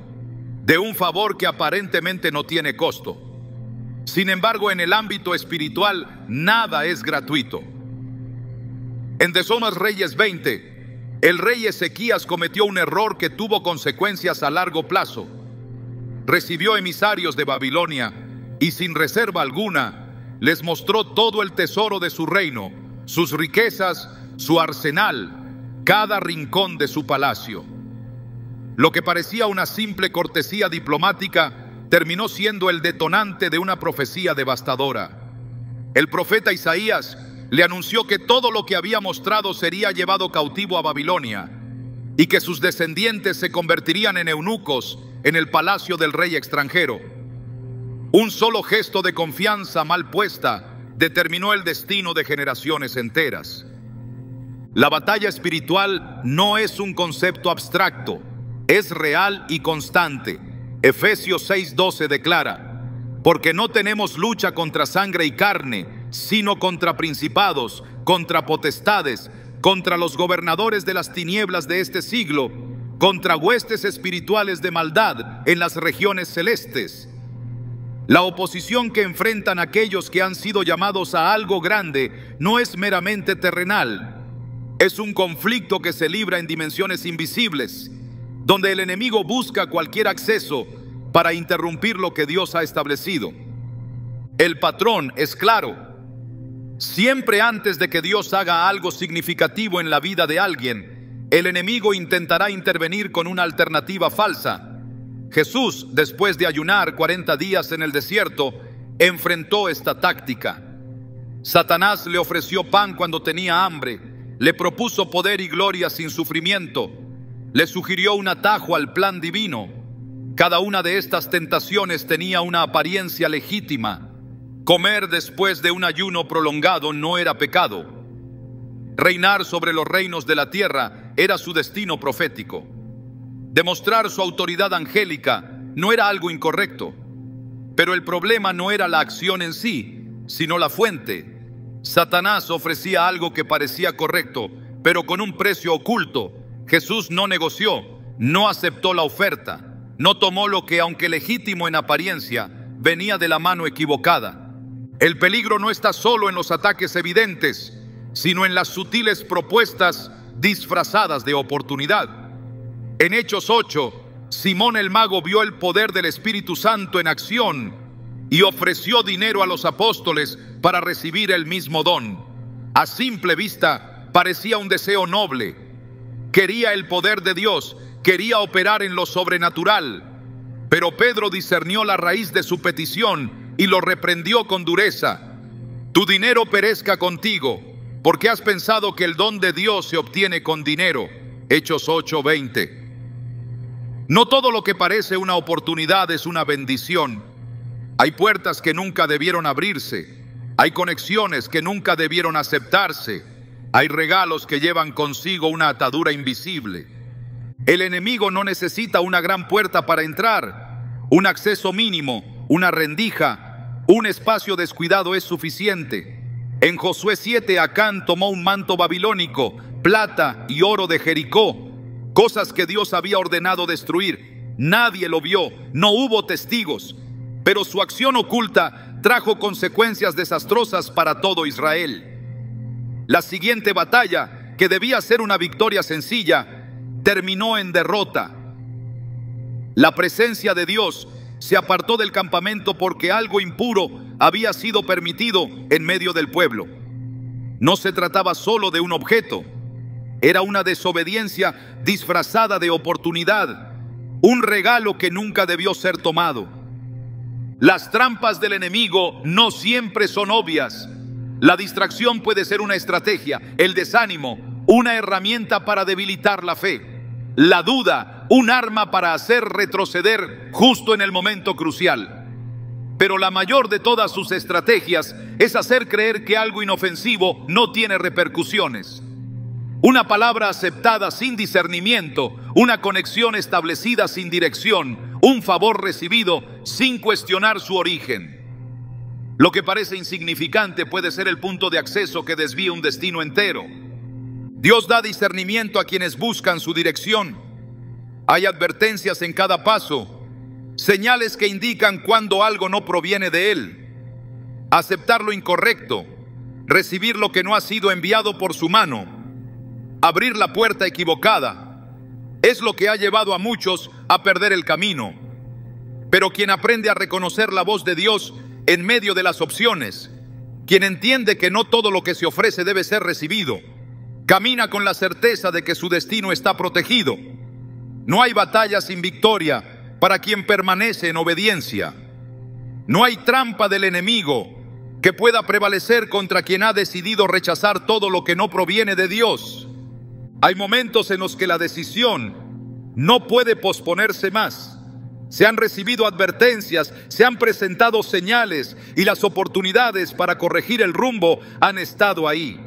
de un favor que aparentemente no tiene costo. Sin embargo, en el ámbito espiritual, nada es gratuito. En Segundo Reyes 20, el rey Ezequías cometió un error que tuvo consecuencias a largo plazo. Recibió emisarios de Babilonia y sin reserva alguna les mostró todo el tesoro de su reino, sus riquezas, su arsenal, cada rincón de su palacio. Lo que parecía una simple cortesía diplomática terminó siendo el detonante de una profecía devastadora. El profeta Isaías le anunció que todo lo que había mostrado sería llevado cautivo a Babilonia y que sus descendientes se convertirían en eunucos en el palacio del rey extranjero. Un solo gesto de confianza mal puesta determinó el destino de generaciones enteras. La batalla espiritual no es un concepto abstracto, es real y constante. Efesios 6:12 declara: porque no tenemos lucha contra sangre y carne, sino contra principados, contra potestades, contra los gobernadores de las tinieblas de este siglo, contra huestes espirituales de maldad en las regiones celestes. La oposición que enfrentan aquellos que han sido llamados a algo grande no es meramente terrenal. Es un conflicto que se libra en dimensiones invisibles, donde el enemigo busca cualquier acceso para interrumpir lo que Dios ha establecido. El patrón es claro. Siempre antes de que Dios haga algo significativo en la vida de alguien, el enemigo intentará intervenir con una alternativa falsa. Jesús, después de ayunar 40 días en el desierto, enfrentó esta táctica. Satanás le ofreció pan cuando tenía hambre, le propuso poder y gloria sin sufrimiento, le sugirió un atajo al plan divino. Cada una de estas tentaciones tenía una apariencia legítima. Comer después de un ayuno prolongado no era pecado. Reinar sobre los reinos de la tierra era su destino profético. Demostrar su autoridad angélica no era algo incorrecto. Pero el problema no era la acción en sí, sino la fuente. Satanás ofrecía algo que parecía correcto, pero con un precio oculto. Jesús no negoció, no aceptó la oferta, no tomó lo que, aunque legítimo en apariencia, venía de la mano equivocada. El peligro no está solo en los ataques evidentes, sino en las sutiles propuestas disfrazadas de oportunidad. En Hechos 8, Simón el mago vio el poder del Espíritu Santo en acción y ofreció dinero a los apóstoles para recibir el mismo don. A simple vista parecía un deseo noble. Quería el poder de Dios, quería operar en lo sobrenatural. Pero Pedro discernió la raíz de su petición y lo reprendió con dureza. Tu dinero perezca contigo, porque has pensado que el don de Dios se obtiene con dinero. Hechos 8:20. No todo lo que parece una oportunidad es una bendición. Hay puertas que nunca debieron abrirse. Hay conexiones que nunca debieron aceptarse. Hay regalos que llevan consigo una atadura invisible. El enemigo no necesita una gran puerta para entrar. Un acceso mínimo, una rendija, un espacio descuidado es suficiente. En Josué 7, Acán tomó un manto babilónico, plata y oro de Jericó, cosas que Dios había ordenado destruir. Nadie lo vio, no hubo testigos, pero su acción oculta trajo consecuencias desastrosas para todo Israel. La siguiente batalla, que debía ser una victoria sencilla, terminó en derrota. La presencia de Dios se apartó del campamento porque algo impuro había sido permitido en medio del pueblo. No se trataba solo de un objeto, era una desobediencia disfrazada de oportunidad, un regalo que nunca debió ser tomado. Las trampas del enemigo no siempre son obvias. La distracción puede ser una estrategia, el desánimo, una herramienta para debilitar la fe, la duda, un arma para hacer retroceder justo en el momento crucial. Pero la mayor de todas sus estrategias es hacer creer que algo inofensivo no tiene repercusiones. Una palabra aceptada sin discernimiento, una conexión establecida sin dirección, un favor recibido sin cuestionar su origen. Lo que parece insignificante puede ser el punto de acceso que desvía un destino entero. Dios da discernimiento a quienes buscan su dirección. Hay advertencias en cada paso, señales que indican cuando algo no proviene de Él. Aceptar lo incorrecto, recibir lo que no ha sido enviado por su mano, abrir la puerta equivocada, es lo que ha llevado a muchos a perder el camino. Pero quien aprende a reconocer la voz de Dios en medio de las opciones, quien entiende que no todo lo que se ofrece debe ser recibido, camina con la certeza de que su destino está protegido. No hay batalla sin victoria para quien permanece en obediencia. No hay trampa del enemigo que pueda prevalecer contra quien ha decidido rechazar todo lo que no proviene de Dios. Hay momentos en los que la decisión no puede posponerse más. Se han recibido advertencias, se han presentado señales y las oportunidades para corregir el rumbo han estado ahí.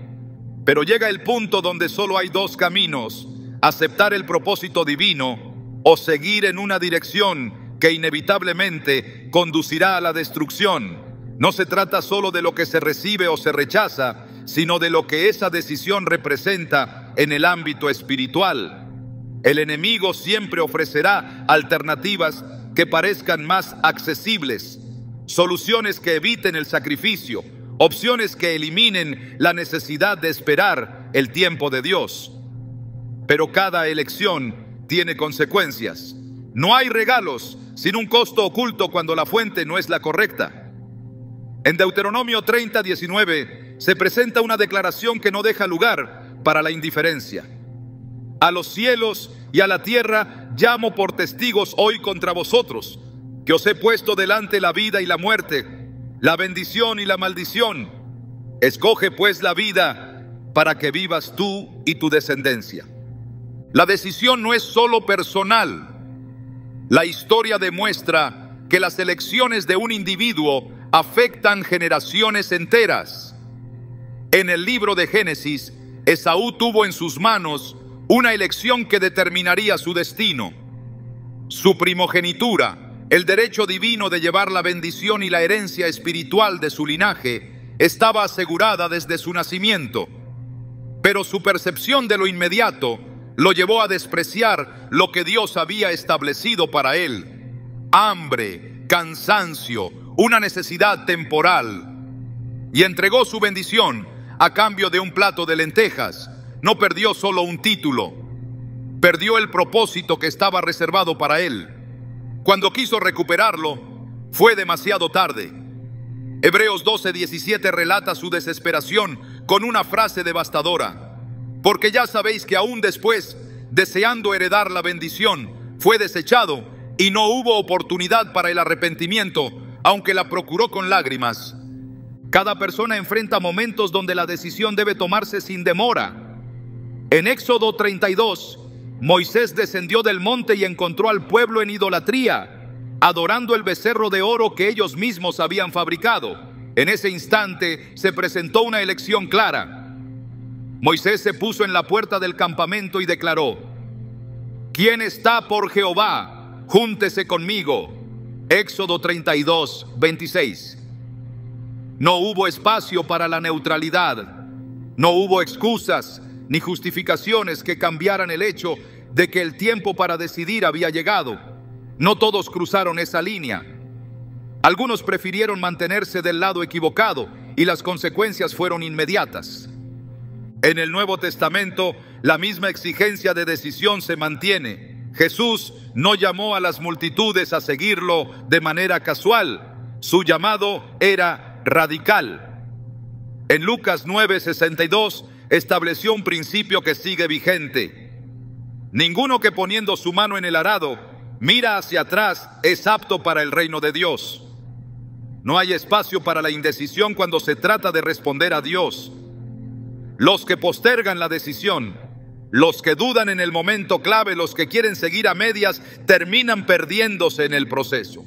Pero llega el punto donde solo hay dos caminos: aceptar el propósito divino o seguir en una dirección que inevitablemente conducirá a la destrucción. No se trata solo de lo que se recibe o se rechaza, sino de lo que esa decisión representa en el ámbito espiritual. El enemigo siempre ofrecerá alternativas que parezcan más accesibles, soluciones que eviten el sacrificio, opciones que eliminen la necesidad de esperar el tiempo de Dios. Pero cada elección tiene consecuencias. No hay regalos sin un costo oculto cuando la fuente no es la correcta. En Deuteronomio 30:19 se presenta una declaración que no deja lugar para la indiferencia. A los cielos y a la tierra llamo por testigos hoy contra vosotros, que os he puesto delante la vida y la muerte, la bendición y la maldición. Escoge pues la vida para que vivas tú y tu descendencia. La decisión no es solo personal. La historia demuestra que las elecciones de un individuo afectan generaciones enteras. En el libro de Génesis, Esaú tuvo en sus manos una elección que determinaría su destino. Su primogenitura, el derecho divino de llevar la bendición y la herencia espiritual de su linaje, estaba asegurada desde su nacimiento. Pero su percepción de lo inmediato lo llevó a despreciar lo que Dios había establecido para él. Hambre, cansancio, una necesidad temporal. Y entregó su bendición a cambio de un plato de lentejas. No perdió solo un título, perdió el propósito que estaba reservado para él. Cuando quiso recuperarlo, fue demasiado tarde. Hebreos 12:17 relata su desesperación con una frase devastadora: porque ya sabéis que aún después, deseando heredar la bendición, fue desechado y no hubo oportunidad para el arrepentimiento, aunque la procuró con lágrimas. Cada persona enfrenta momentos donde la decisión debe tomarse sin demora. En Éxodo 32, Moisés descendió del monte y encontró al pueblo en idolatría, adorando el becerro de oro que ellos mismos habían fabricado. En ese instante se presentó una elección clara. Moisés se puso en la puerta del campamento y declaró: ¿Quién está por Jehová? Júntese conmigo. Éxodo 32, 26. No hubo espacio para la neutralidad. No hubo excusas ni justificaciones que cambiaran el hecho de que el tiempo para decidir había llegado. No todos cruzaron esa línea. Algunos prefirieron mantenerse del lado equivocado y las consecuencias fueron inmediatas. En el Nuevo Testamento, la misma exigencia de decisión se mantiene. Jesús no llamó a las multitudes a seguirlo de manera casual. Su llamado era radical. En Lucas 9:62 estableció un principio que sigue vigente. Ninguno que poniendo su mano en el arado mira hacia atrás es apto para el reino de Dios. No hay espacio para la indecisión cuando se trata de responder a Dios. Los que postergan la decisión, los que dudan en el momento clave, los que quieren seguir a medias, terminan perdiéndose en el proceso.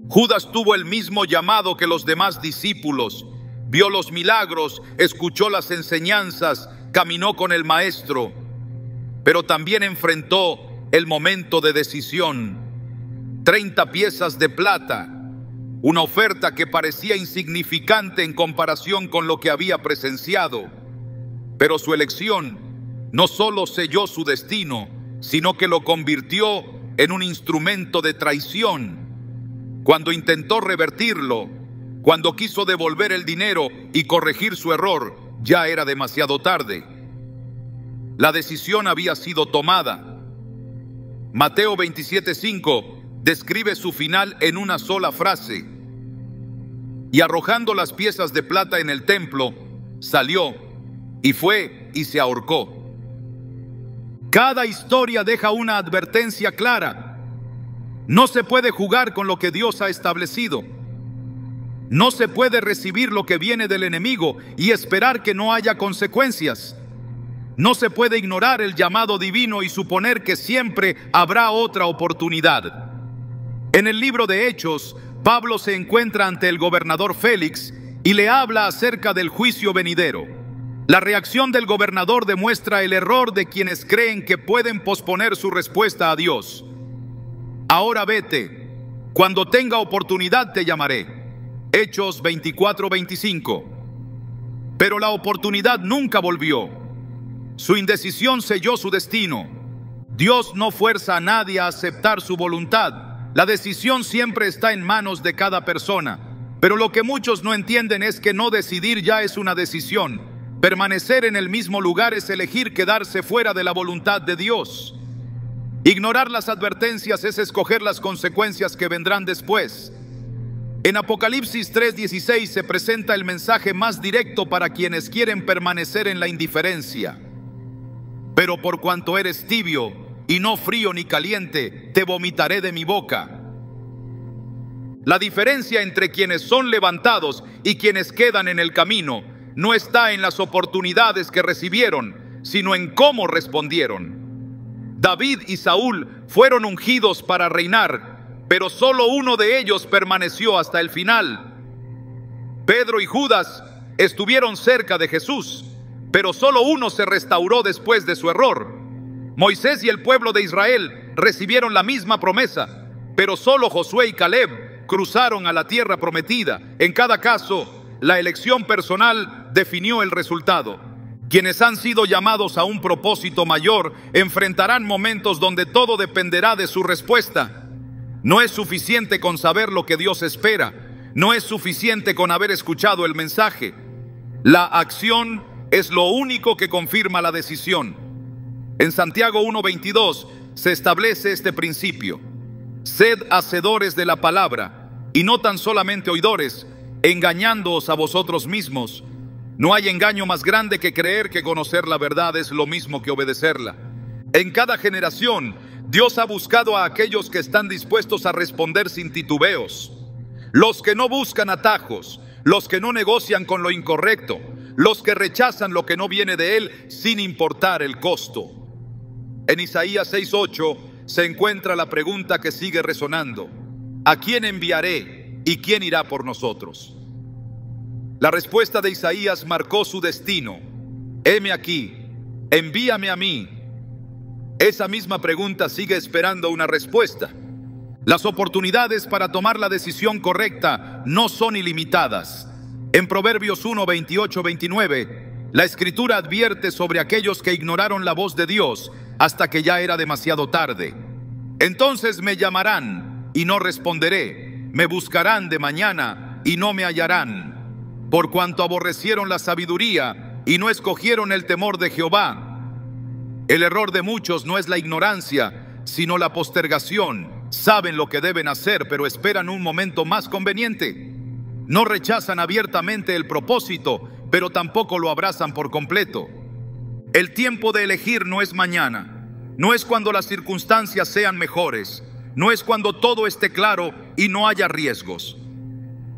Judas tuvo el mismo llamado que los demás discípulos. Vio los milagros, escuchó las enseñanzas, caminó con el maestro, pero también enfrentó el momento de decisión. 30 piezas de plata, una oferta que parecía insignificante en comparación con lo que había presenciado. Pero su elección no solo selló su destino, sino que lo convirtió en un instrumento de traición. Cuando intentó revertirlo, cuando quiso devolver el dinero y corregir su error, ya era demasiado tarde. La decisión había sido tomada. Mateo 27:5 describe su final en una sola frase: y arrojando las piezas de plata en el templo, salió y fue y se ahorcó. Cada historia deja una advertencia clara. No se puede jugar con lo que Dios ha establecido. No se puede recibir lo que viene del enemigo y esperar que no haya consecuencias. No se puede ignorar el llamado divino y suponer que siempre habrá otra oportunidad. En el libro de Hechos, Pablo se encuentra ante el gobernador Félix y le habla acerca del juicio venidero. La reacción del gobernador demuestra el error de quienes creen que pueden posponer su respuesta a Dios. Ahora vete, cuando tenga oportunidad te llamaré. Hechos 24:25. Pero la oportunidad nunca volvió. Su indecisión selló su destino. Dios no fuerza a nadie a aceptar su voluntad. La decisión siempre está en manos de cada persona. Pero lo que muchos no entienden es que no decidir ya es una decisión. Permanecer en el mismo lugar es elegir quedarse fuera de la voluntad de Dios. Ignorar las advertencias es escoger las consecuencias que vendrán después. En Apocalipsis 3:16 se presenta el mensaje más directo para quienes quieren permanecer en la indiferencia. Pero por cuanto eres tibio y no frío ni caliente, te vomitaré de mi boca. La diferencia entre quienes son levantados y quienes quedan en el camino no está en las oportunidades que recibieron, sino en cómo respondieron. David y Saúl fueron ungidos para reinar, pero solo uno de ellos permaneció hasta el final. Pedro y Judas estuvieron cerca de Jesús, pero solo uno se restauró después de su error. Moisés y el pueblo de Israel recibieron la misma promesa, pero solo Josué y Caleb cruzaron a la tierra prometida. En cada caso, la elección personal definió el resultado. Quienes han sido llamados a un propósito mayor enfrentarán momentos donde todo dependerá de su respuesta. No es suficiente con saber lo que Dios espera. No es suficiente con haber escuchado el mensaje. La acción es lo único que confirma la decisión. En Santiago 1:22 se establece este principio: sed hacedores de la palabra y no tan solamente oidores, engañándoos a vosotros mismos. No hay engaño más grande que creer que conocer la verdad es lo mismo que obedecerla. En cada generación, Dios ha buscado a aquellos que están dispuestos a responder sin titubeos. Los que no buscan atajos, los que no negocian con lo incorrecto, los que rechazan lo que no viene de Él sin importar el costo. En Isaías 6:8 se encuentra la pregunta que sigue resonando: ¿a quién enviaré y quién irá por nosotros? La respuesta de Isaías marcó su destino. Heme aquí, envíame a mí. Esa misma pregunta sigue esperando una respuesta. Las oportunidades para tomar la decisión correcta no son ilimitadas. En Proverbios 1:28-29, la Escritura advierte sobre aquellos que ignoraron la voz de Dios hasta que ya era demasiado tarde. Entonces me llamarán y no responderé, me buscarán de mañana y no me hallarán, por cuanto aborrecieron la sabiduría y no escogieron el temor de Jehová. El error de muchos no es la ignorancia, sino la postergación. Saben lo que deben hacer, pero esperan un momento más conveniente. No rechazan abiertamente el propósito, pero tampoco lo abrazan por completo. El tiempo de elegir no es mañana, no es cuando las circunstancias sean mejores, no es cuando todo esté claro y no haya riesgos.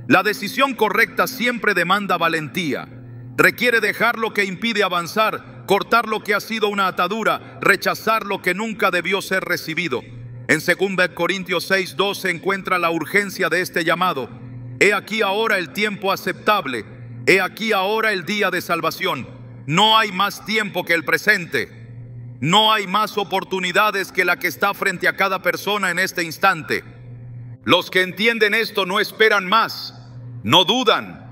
La decisión correcta siempre demanda valentía. Requiere dejar lo que impide avanzar, cortar lo que ha sido una atadura, rechazar lo que nunca debió ser recibido. En 2 Corintios 6:2 se encuentra la urgencia de este llamado. He aquí ahora el tiempo aceptable, he aquí ahora el día de salvación. No hay más tiempo que el presente. No hay más oportunidades que la que está frente a cada persona en este instante. Los que entienden esto no esperan más, no dudan,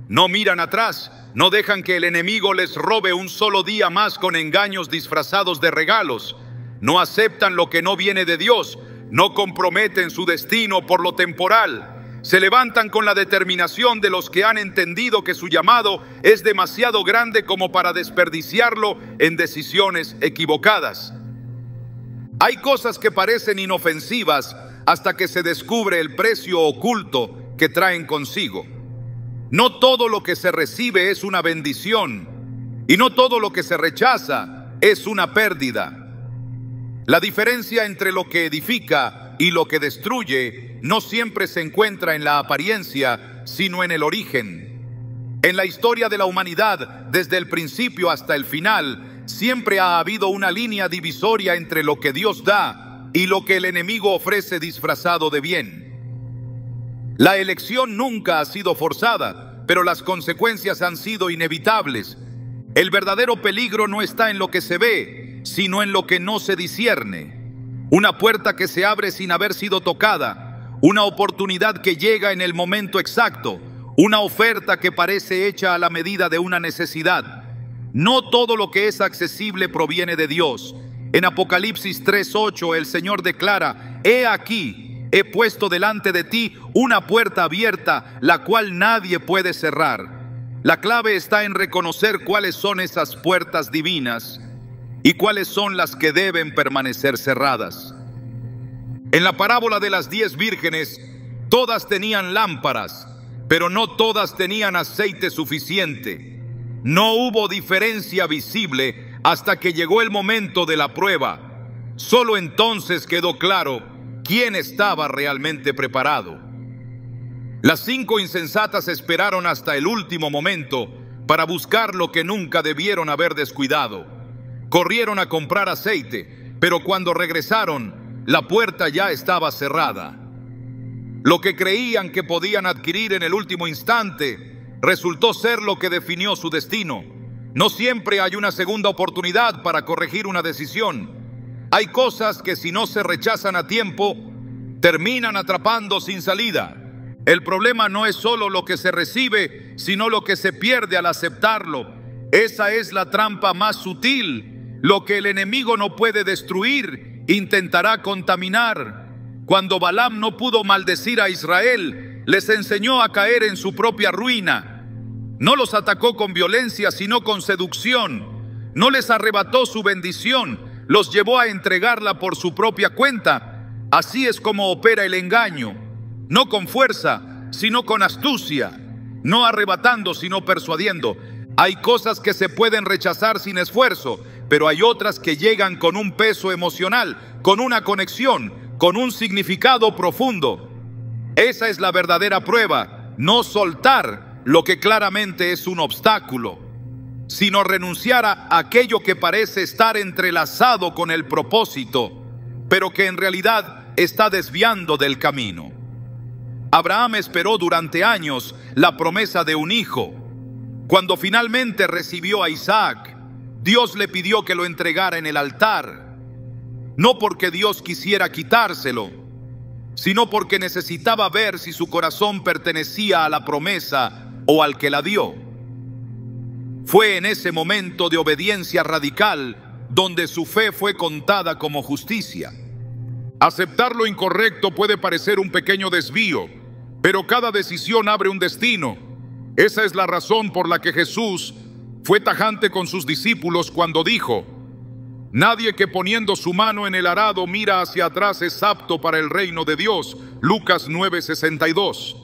no miran atrás, no dejan que el enemigo les robe un solo día más con engaños disfrazados de regalos. No aceptan lo que no viene de Dios, no comprometen su destino por lo temporal. Se levantan con la determinación de los que han entendido que su llamado es demasiado grande como para desperdiciarlo en decisiones equivocadas. Hay cosas que parecen inofensivas hasta que se descubre el precio oculto que traen consigo. No todo lo que se recibe es una bendición, y no todo lo que se rechaza es una pérdida. La diferencia entre lo que edifica y lo que destruye no siempre se encuentra en la apariencia, sino en el origen. En la historia de la humanidad, desde el principio hasta el final, siempre ha habido una línea divisoria entre lo que Dios da y lo que el enemigo ofrece disfrazado de bien. La elección nunca ha sido forzada, pero las consecuencias han sido inevitables. El verdadero peligro no está en lo que se ve, sino en lo que no se discierne. Una puerta que se abre sin haber sido tocada, una oportunidad que llega en el momento exacto, una oferta que parece hecha a la medida de una necesidad. No todo lo que es accesible proviene de Dios. En Apocalipsis 3:8 el Señor declara: he aquí, he puesto delante de ti una puerta abierta, la cual nadie puede cerrar. La clave está en reconocer cuáles son esas puertas divinas y cuáles son las que deben permanecer cerradas. En la parábola de las 10 vírgenes, todas tenían lámparas, pero no todas tenían aceite suficiente. No hubo diferencia visible hasta que llegó el momento de la prueba. Solo entonces quedó claro quién estaba realmente preparado. Las 5 insensatas esperaron hasta el último momento para buscar lo que nunca debieron haber descuidado. Corrieron a comprar aceite, pero cuando regresaron, la puerta ya estaba cerrada. Lo que creían que podían adquirir en el último instante resultó ser lo que definió su destino. No siempre hay una segunda oportunidad para corregir una decisión. Hay cosas que, si no se rechazan a tiempo, terminan atrapando sin salida. El problema no es solo lo que se recibe, sino lo que se pierde al aceptarlo. Esa es la trampa más sutil. Lo que el enemigo no puede destruir, intentará contaminar. Cuando Balaam no pudo maldecir a Israel, les enseñó a caer en su propia ruina. No los atacó con violencia, sino con seducción. No les arrebató su bendición, los llevó a entregarla por su propia cuenta. Así es como opera el engaño. No con fuerza, sino con astucia. No arrebatando, sino persuadiendo. Hay cosas que se pueden rechazar sin esfuerzo, pero hay otras que llegan con un peso emocional, con una conexión, con un significado profundo. Esa es la verdadera prueba, no soltar lo que claramente es un obstáculo. sino renunciar a aquello que parece estar entrelazado con el propósito, pero que en realidad está desviando del camino. Abraham esperó durante años la promesa de un hijo. Cuando finalmente recibió a Isaac, Dios le pidió que lo entregara en el altar, no porque Dios quisiera quitárselo, sino porque necesitaba ver si su corazón pertenecía a la promesa o al que la dio. Fue en ese momento de obediencia radical donde su fe fue contada como justicia. Aceptar lo incorrecto puede parecer un pequeño desvío, pero cada decisión abre un destino. Esa es la razón por la que Jesús fue tajante con sus discípulos cuando dijo: nadie que poniendo su mano en el arado mira hacia atrás es apto para el reino de Dios. Lucas 9:62.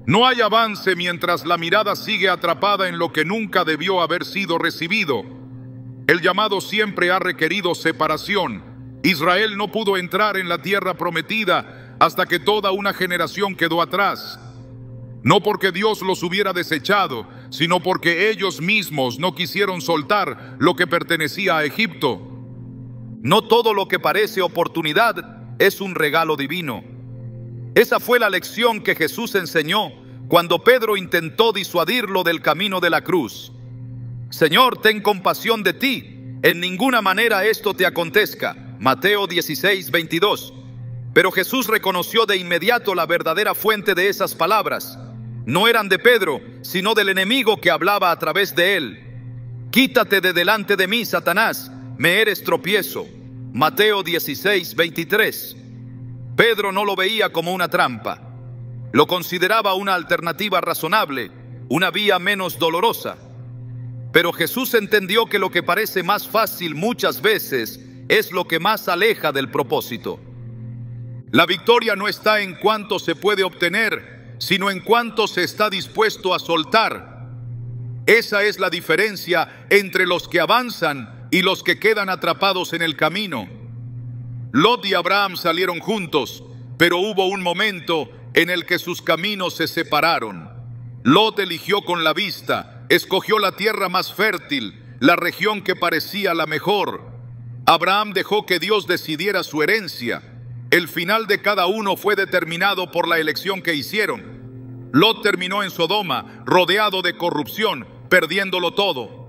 No hay avance mientras la mirada sigue atrapada en lo que nunca debió haber sido recibido. El llamado siempre ha requerido separación. Israel no pudo entrar en la tierra prometida hasta que toda una generación quedó atrás. No porque Dios los hubiera desechado, sino porque ellos mismos no quisieron soltar lo que pertenecía a Egipto. No todo lo que parece oportunidad es un regalo divino. Esa fue la lección que Jesús enseñó cuando Pedro intentó disuadirlo del camino de la cruz. Señor, ten compasión de ti, en ninguna manera esto te acontezca. Mateo 16:22. Pero Jesús reconoció de inmediato la verdadera fuente de esas palabras. No eran de Pedro, sino del enemigo que hablaba a través de él. Quítate de delante de mí, Satanás, me eres tropiezo. Mateo 16:23. Pedro no lo veía como una trampa. Lo consideraba una alternativa razonable, una vía menos dolorosa. Pero Jesús entendió que lo que parece más fácil muchas veces es lo que más aleja del propósito. La victoria no está en cuánto se puede obtener, sino en cuánto se está dispuesto a soltar. Esa es la diferencia entre los que avanzan y los que quedan atrapados en el camino. Lot y Abraham salieron juntos, pero hubo un momento en el que sus caminos se separaron. Lot eligió con la vista, escogió la tierra más fértil, la región que parecía la mejor. Abraham dejó que Dios decidiera su herencia. El final de cada uno fue determinado por la elección que hicieron. Lot terminó en Sodoma, rodeado de corrupción, perdiéndolo todo.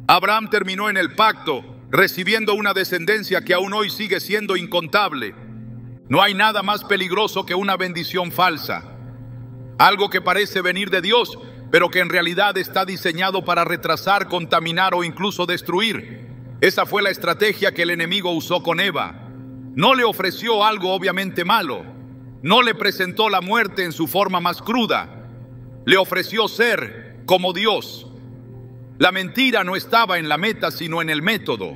Abraham terminó en el pacto, recibiendo una descendencia que aún hoy sigue siendo incontable. No hay nada más peligroso que una bendición falsa. Algo que parece venir de Dios, pero que en realidad está diseñado para retrasar, contaminar o incluso destruir. Esa fue la estrategia que el enemigo usó con Eva. No le ofreció algo obviamente malo. No le presentó la muerte en su forma más cruda. Le ofreció ser como Dios. La mentira no estaba en la meta, sino en el método.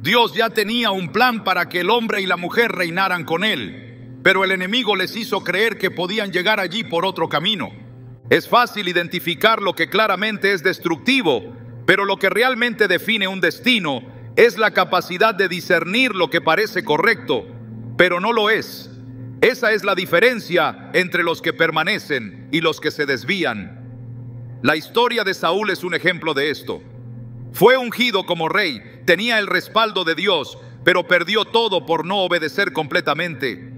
Dios ya tenía un plan para que el hombre y la mujer reinaran con él, pero el enemigo les hizo creer que podían llegar allí por otro camino. Es fácil identificar lo que claramente es destructivo, pero lo que realmente define un destino es la capacidad de discernir lo que parece correcto, pero no lo es. Esa es la diferencia entre los que permanecen y los que se desvían. La historia de Saúl es un ejemplo de esto. Fue ungido como rey, tenía el respaldo de Dios, pero perdió todo por no obedecer completamente.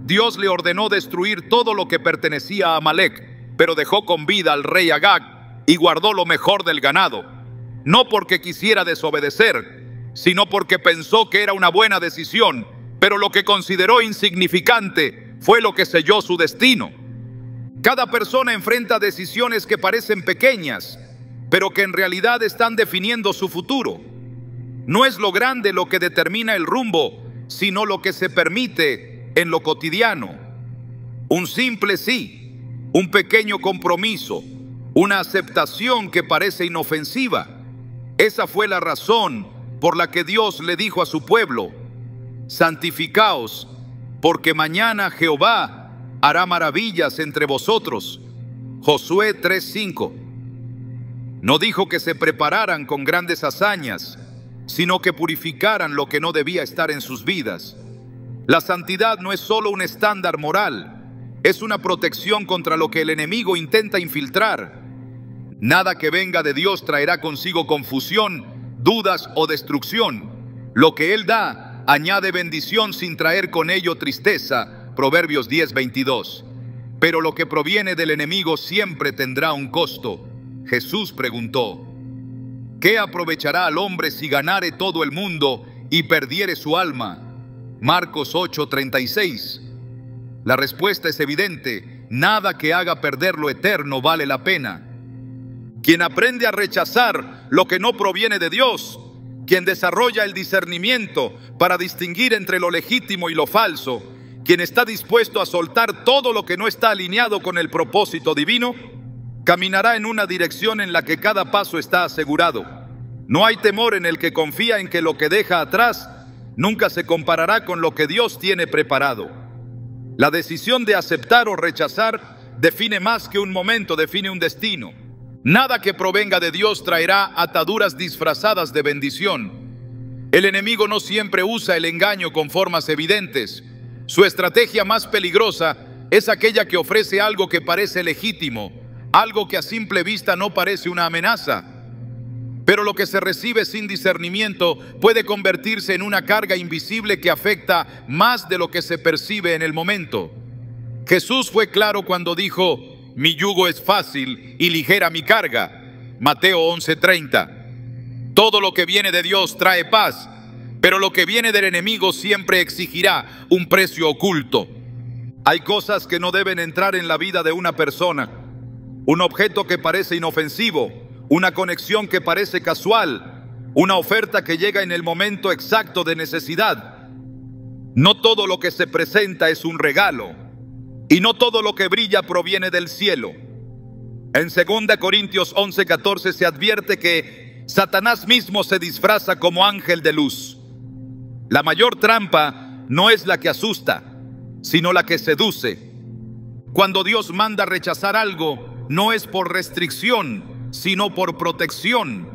Dios le ordenó destruir todo lo que pertenecía a Amalek, pero dejó con vida al rey Agag y guardó lo mejor del ganado. No porque quisiera desobedecer, sino porque pensó que era una buena decisión, pero lo que consideró insignificante fue lo que selló su destino. Cada persona enfrenta decisiones que parecen pequeñas, pero que en realidad están definiendo su futuro. No es lo grande lo que determina el rumbo, sino lo que se permite en lo cotidiano. Un simple sí, un pequeño compromiso, una aceptación que parece inofensiva. Esa fue la razón por la que Dios le dijo a su pueblo: santificaos, porque mañana Jehová hará maravillas entre vosotros. Josué 3:5. No dijo que se prepararan con grandes hazañas, sino que purificaran lo que no debía estar en sus vidas. La santidad no es solo un estándar moral, es una protección contra lo que el enemigo intenta infiltrar. Nada que venga de Dios traerá consigo confusión, dudas o destrucción. Lo que Él da añade bendición sin traer con ello tristeza. Proverbios 10:22. Pero lo que proviene del enemigo siempre tendrá un costo. Jesús preguntó: ¿qué aprovechará al hombre si ganare todo el mundo y perdiere su alma? Marcos 8:36. La respuesta es evidente: nada que haga perder lo eterno vale la pena. Quien aprende a rechazar lo que no proviene de Dios, quien desarrolla el discernimiento para distinguir entre lo legítimo y lo falso, quien está dispuesto a soltar todo lo que no está alineado con el propósito divino, caminará en una dirección en la que cada paso está asegurado. No hay temor en el que confía en que lo que deja atrás nunca se comparará con lo que Dios tiene preparado. La decisión de aceptar o rechazar define más que un momento, define un destino. Nada que provenga de Dios traerá ataduras disfrazadas de bendición. El enemigo no siempre usa el engaño con formas evidentes. Su estrategia más peligrosa es aquella que ofrece algo que parece legítimo, algo que a simple vista no parece una amenaza. Pero lo que se recibe sin discernimiento puede convertirse en una carga invisible que afecta más de lo que se percibe en el momento. Jesús fue claro cuando dijo: mi yugo es fácil y ligera mi carga. Mateo 11:30. Todo lo que viene de Dios trae paz, pero lo que viene del enemigo siempre exigirá un precio oculto. Hay cosas que no deben entrar en la vida de una persona. Un objeto que parece inofensivo, una conexión que parece casual, una oferta que llega en el momento exacto de necesidad. No todo lo que se presenta es un regalo, y no todo lo que brilla proviene del cielo. En 2 Corintios 11:14 se advierte que Satanás mismo se disfraza como ángel de luz. La mayor trampa no es la que asusta, sino la que seduce. Cuando Dios manda rechazar algo, no es por restricción, sino por protección.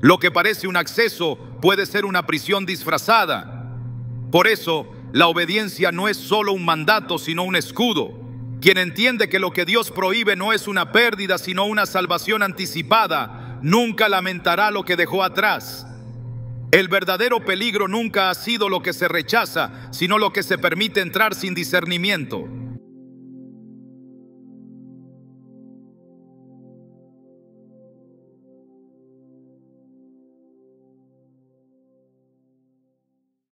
Lo que parece un acceso puede ser una prisión disfrazada. Por eso, la obediencia no es solo un mandato, sino un escudo. Quien entiende que lo que Dios prohíbe no es una pérdida, sino una salvación anticipada, nunca lamentará lo que dejó atrás. El verdadero peligro nunca ha sido lo que se rechaza, sino lo que se permite entrar sin discernimiento.